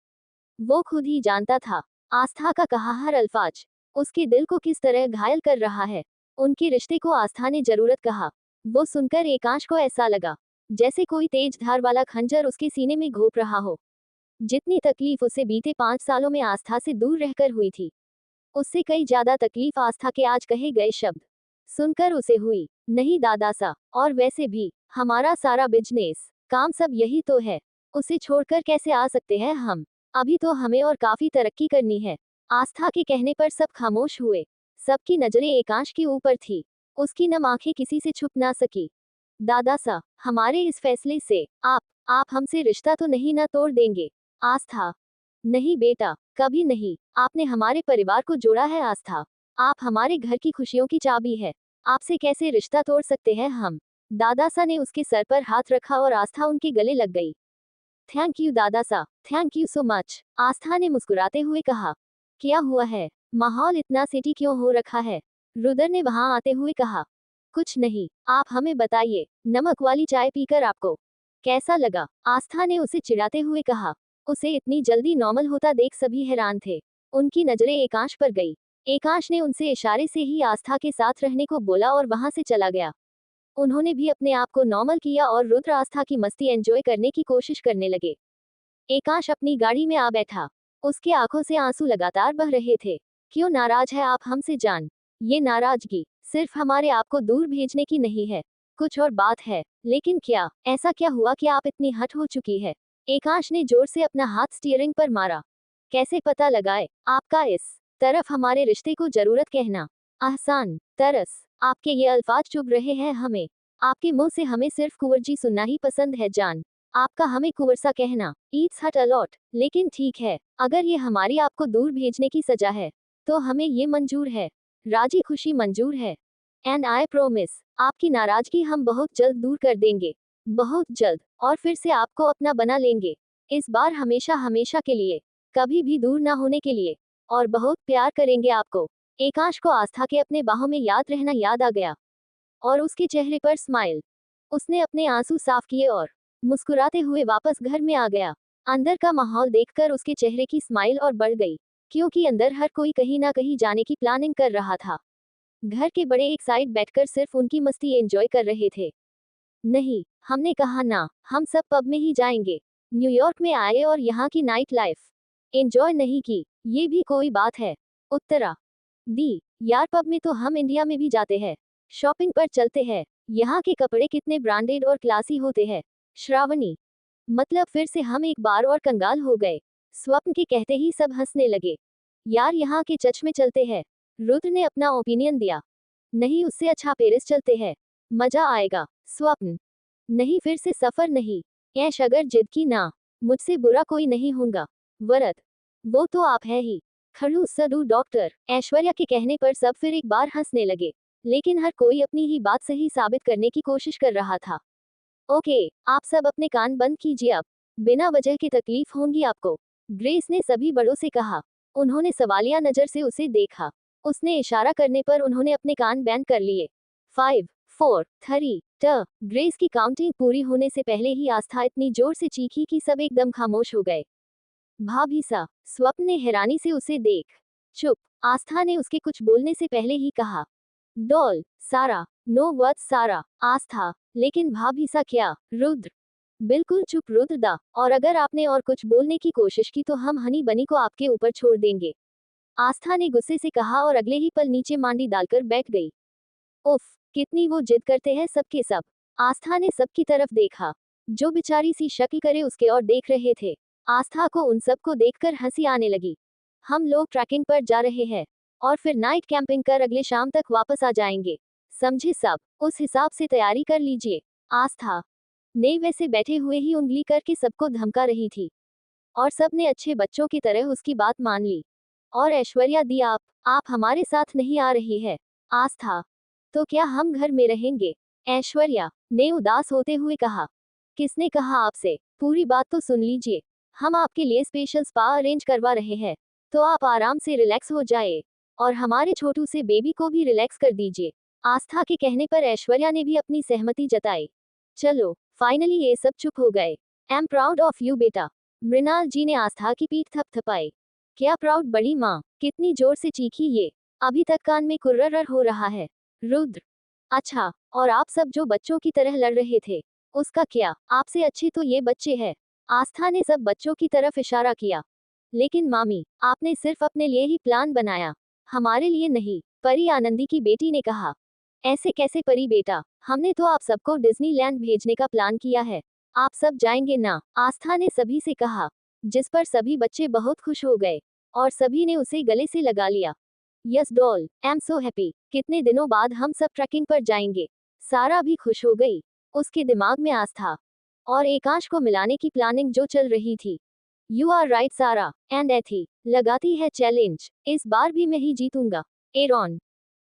वो खुद ही जानता था, आस्था का कहा हर अल्फाज उसके दिल को किस तरह घायल कर रहा है। उनके रिश्ते को आस्था ने जरूरत कहा। वो सुनकर एकांश को ऐसा लगा जैसे कोई तेज धार वाला खंजर उसके सीने में घोंप रहा हो। जितनी तकलीफ उसे बीते 5 सालों में आस्था से दूर रहकर हुई थी, उससे कई ज्यादा तकलीफ आस्था के आज कहे गए शब्द सुनकर उसे हुई। नहीं दादासा, और वैसे भी हमारा सारा बिजनेस काम सब यही तो है, उसे छोड़कर कैसे आ सकते हैं हम? अभी तो हमें और काफी तरक्की करनी है। आस्था के कहने पर सब खामोश हुए। सबकी नजरें एकांश के ऊपर थी। उसकी नम आंखें किसी से छुप ना सकी। दादासा, हमारे इस फैसले से आप हमसे रिश्ता तो नहीं ना तोड़ देंगे? आस्था, नहीं बेटा, कभी नहीं। आपने हमारे परिवार को जोड़ा है आस्था। आप हमारे घर की खुशियों की चाबी है। आपसे कैसे रिश्ता तोड़ सकते हैं हम? दादासा ने उसके सर पर हाथ रखा और आस्था उनके गले लग गई। Thank you Dadasa, thank you so much, Aastha ने मुस्कुराते हुए कहा। क्या हुआ है? माहौल इतना सेटी क्यों हो रखा है? रुद्र ने वहां आते हुए कहा। कुछ नहीं, आप हमें बताइए, नमक वाली चाय पीकर आपको कैसा लगा? आस्था ने उसे चिढ़ाते हुए कहा। उसे इतनी जल्दी नॉर्मल होता देख सभी हैरान थे। उनकी नजरें एकांश पर गई। एकांश ने उनसे इशारे से ही आस्था के साथ रहने को बोला और वहां से चला गया। उन्होंने भी अपने आप को नॉर्मल किया और रुद्र आस्था की मस्ती एंजॉय करने की कोशिश करने लगे। एकांश अपनी गाड़ी में आ बैठा। उसके आंखों से आंसू लगातार बह रहे थे। क्यों नाराज है आप हमसे जान? ये नाराजगी सिर्फ हमारे आप को दूर भेजने की नहीं है, कुछ और बात है। लेकिन क्या, ऐसा क्या हुआ कि आप इतनी हट हो चुकी है? एकांश ने जोर से अपना हाथ स्टीयरिंग पर मारा। कैसे पता लगाए आपका इस तरफ हमारे रिश्ते को जरूरत कहना आसान तरस? आपके ये अल्फाज चुभ रहे हैं हमें। आपके मुंह से हमें सिर्फ कुंवर सुनना ही पसंद है जान। आपका हमें कुंवरसा कहना ईट्स हट अलॉट। लेकिन ठीक है, अगर ये हमारी आपको दूर भेजने की सजा है, तो हमें ये मंजूर है, राजी खुशी मंजूर है। एंड आई प्रोमिस, आपकी नाराजगी हम बहुत जल्द दूर कर देंगे, बहुत जल्द, और फिर से आपको अपना बना लेंगे। इस बार हमेशा हमेशा के लिए, कभी भी दूर ना होने के लिए, और बहुत प्यार करेंगे आपको। एकांश को आस्था के अपने बाहों में याद रहना याद आ गया, और उसके चेहरे पर स्माइल। उसने अपने आंसू साफ किए और मुस्कुराते हुए वापस घर में आ गया। अंदर का माहौल देखकर उसके चेहरे की स्माइल और बढ़ गई, क्योंकि अंदर हर कोई कहीं ना कहीं जाने की प्लानिंग कर रहा था। घर के बड़े एक साइड बैठकर सिर्फ उनकी मस्ती एंजॉय कर रहे थे। नहीं, हमने कहा ना, हम सब पब में ही जाएंगे। न्यूयॉर्क में आए और यहाँ की नाइट लाइफ एंजॉय नहीं की, ये भी कोई बात है? उत्तरा दी, यार पब में तो हम इंडिया में भी जाते हैं। शॉपिंग पर चलते हैं, यहाँ के कपड़े कितने ब्रांडेड और क्लासी होते हैं। श्रावणी मतलब फिर से हम एक बार और कंगाल हो गए। स्वप्न के कहते ही सब हंसने लगे। यार यहाँ के चर्च में चलते हैं। रुद्र ने अपना ओपिनियन दिया। नहीं, उससे अच्छा पेरिस चलते हैं, मजा आएगा। स्वप्न नहीं, फिर से सफर नहीं। ऐश अगर जिद की ना, मुझसे बुरा कोई नहीं होगा। वरद वो तो आप है ही। खड़ू सडू डॉक्टर। ऐश्वर्या के कहने पर सब फिर एक बार हंसने लगे, लेकिन हर कोई अपनी ही बात सही साबित करने की कोशिश कर रहा था। ओके, आप सब अपने कान बंद कीजिए अब, बिना वजह की तकलीफ होंगी आपको, ग्रेस ने सभी बड़ों से कहा। उन्होंने सवालिया नजर से उसे देखा। उसने इशारा करने पर उन्होंने अपने कान बैंड कर लिए। 5, 4, 3, ग्रेस की काउंटिंग पूरी होने से पहले ही आस्था इतनी जोर से चीखी कि सब एकदम खामोश हो गए। भाभी सा, स्वप्न ने हैरानी से उसे देख। चुप, आस्था ने उसके कुछ बोलने से पहले ही कहा। डॉल, सारा, नो वर्ड सारा, आस्था, लेकिन भाभी सा क्या, रुद्र। बिल्कुल चुप रुद्रदा, और अगर आपने और कुछ बोलने की कोशिश की तो हम हनी बनी को आपके ऊपर छोड़ देंगे। आस्था ने गुस्से से कहा और अगले ही पल नीचे मांडी डालकर बैठ गई। उफ, कितनी वो जिद करते हैं सबके सब। आस्था ने सबकी तरफ देखा। जो बेचारी सी शक्ल करे उसके और देख रहे थे। आस्था को उन सबको देखकर हंसी आने लगी। हम लोग ट्रैकिंग पर जा रहे हैं और फिर नाइट कैंपिंग कर अगले शाम तक वापस आ जाएंगे, समझे सब? उस हिसाब से तैयारी कर लीजिए। आस्था ने वैसे बैठे हुए ही उंगली करके सबको धमका रही थी, और सब ने अच्छे बच्चों की तरह उसकी बात मान ली। और ऐश्वर्या दी, आप हमारे साथ नहीं आ रही है? आस्था तो क्या हम घर में रहेंगे? ऐश्वर्या ने उदास होते हुए कहा। किसने कहा आपसे? पूरी बात तो सुन लीजिए। हम आपके लिए स्पेशल स्पा अरेंज करवा रहे हैं, तो आप आराम से रिलैक्स हो जाए, और हमारे छोटू से बेबी को भी रिलैक्स कर दीजिए। आस्था के कहने पर ऐश्वर्या ने भी अपनी सहमति जताई। चलो, फाइनली ये सब चुप हो गए। I am proud of you बेटा। मृणाल जी ने आस्था की पीठ थपथपाई। क्या प्राउड बड़ी माँ? कितनी जोर से चीखी ये, अभी तक कान में कुर्रर हो रहा है। रुद्र अच्छा, और आप सब जो बच्चों की तरह लड़ रहे थे, उसका क्या? आपसे अच्छे तो ये बच्चे हैं। आस्था ने सब बच्चों की तरफ इशारा किया। लेकिन मामी, आपने सिर्फ अपने लिए ही प्लान बनाया, हमारे लिए नहीं, परी आनंदी की बेटी ने कहा। ऐसे कैसे परी बेटा, हमने तो आप सबको डिज्नीलैंड भेजने का प्लान किया है। आप सब जाएंगे ना? आस्था ने सभी से कहा, जिस पर सभी बच्चे बहुत खुश हो गए, और सभी ने उसे गले से लगा लिया। Yes doll, I am so happy, कितने दिनों बाद हम सब ट्रैकिंग पर जाएंगे। सारा भी खुश हो गई। उसके दिमाग में आस्था और एकांश को मिलाने की प्लानिंग जो चल रही थी। यू आर राइट सारा, एंड एथी लगाती है चैलेंज, इस बार भी मैं ही जीतूंगा। एरॉन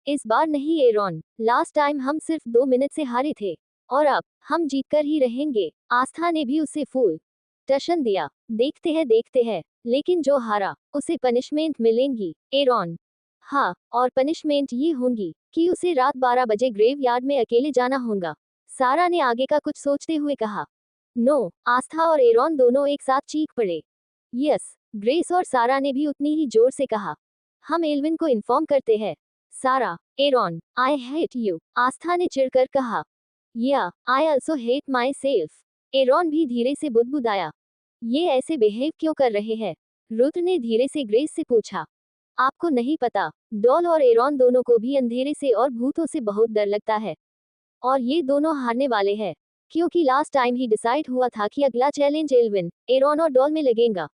इस बार नहीं एरॉन, लास्ट टाइम हम सिर्फ 2 मिनट से हारे थे, और अब हम जीतकर ही रहेंगे। आस्था ने भी उसे फूल टशन दिया। देखते हैं, लेकिन जो हारा उसे पनिशमेंट मिलेंगी। एरॉन हाँ, और पनिशमेंट ये होंगी कि उसे रात 12 बजे ग्रेवयार्ड में अकेले जाना होगा। सारा ने आगे का कुछ सोचते हुए कहा। नो, आस्था और एरॉन दोनों एक साथ चीख पड़े। यस, ग्रेस और सारा ने भी उतनी ही जोर से कहा। हम एल्विन को इन्फॉर्म करते हैं। सारा, एरॉन, आई हेट यू, आस्था ने चिढ़कर कहा। या, I also hate my self, Aaron भी धीरे से बुदबुदाया। ये ऐसे बिहेव क्यों कर रहे हैं? रुद्र ने धीरे से ग्रेस से पूछा। आपको नहीं पता, डॉल और एरॉन दोनों को भी अंधेरे से और भूतों से बहुत डर लगता है, और ये दोनों हारने वाले हैं, क्योंकि लास्ट टाइम ही डिसाइड हुआ था कि अगला चैलेंज एल्विन, एरॉन और डॉल में लगेगा।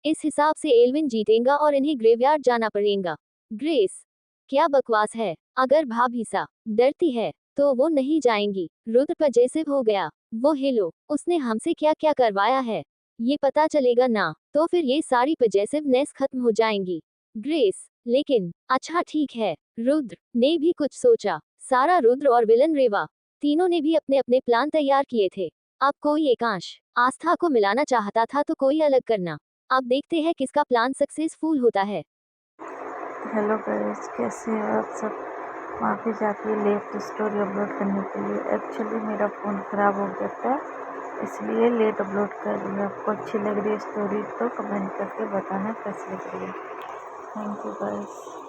इस हिसाब से एल्विन जीतेगा और इन्हें ग्रेवयार्ड जाना पड़ेगा। ग्रेस क्या बकवास है, अगर भाभी सा डरती है तो वो नहीं जाएंगी। रुद्र पजेसिव हो गया। वो हेलो, उसने हमसे क्या क्या करवाया है, ये पता चलेगा ना, तो फिर ये सारी पजेसिवनेस खत्म हो जाएंगी। ग्रेस लेकिन अच्छा ठीक है। रुद्र ने भी कुछ सोचा। सारा, रुद्र और विलन रेवा, तीनों ने भी अपने अपने प्लान तैयार किए थे। अब कोई एकांश आस्था को मिलाना चाहता था तो कोई अलग करना। अब देखते हैं किसका प्लान सक्सेसफुल होता है। हेलो गाइस, कैसे हैं आप सब? माफ़ी चाहती है लेट स्टोरी अपलोड करने के लिए। एक्चुअली मेरा फ़ोन ख़राब हो गया था, इसलिए लेट अपलोड कर रही हूँ। आपको अच्छी लग रही है स्टोरी तो कमेंट करके बताना कैसी लग रही है। Thank you guys.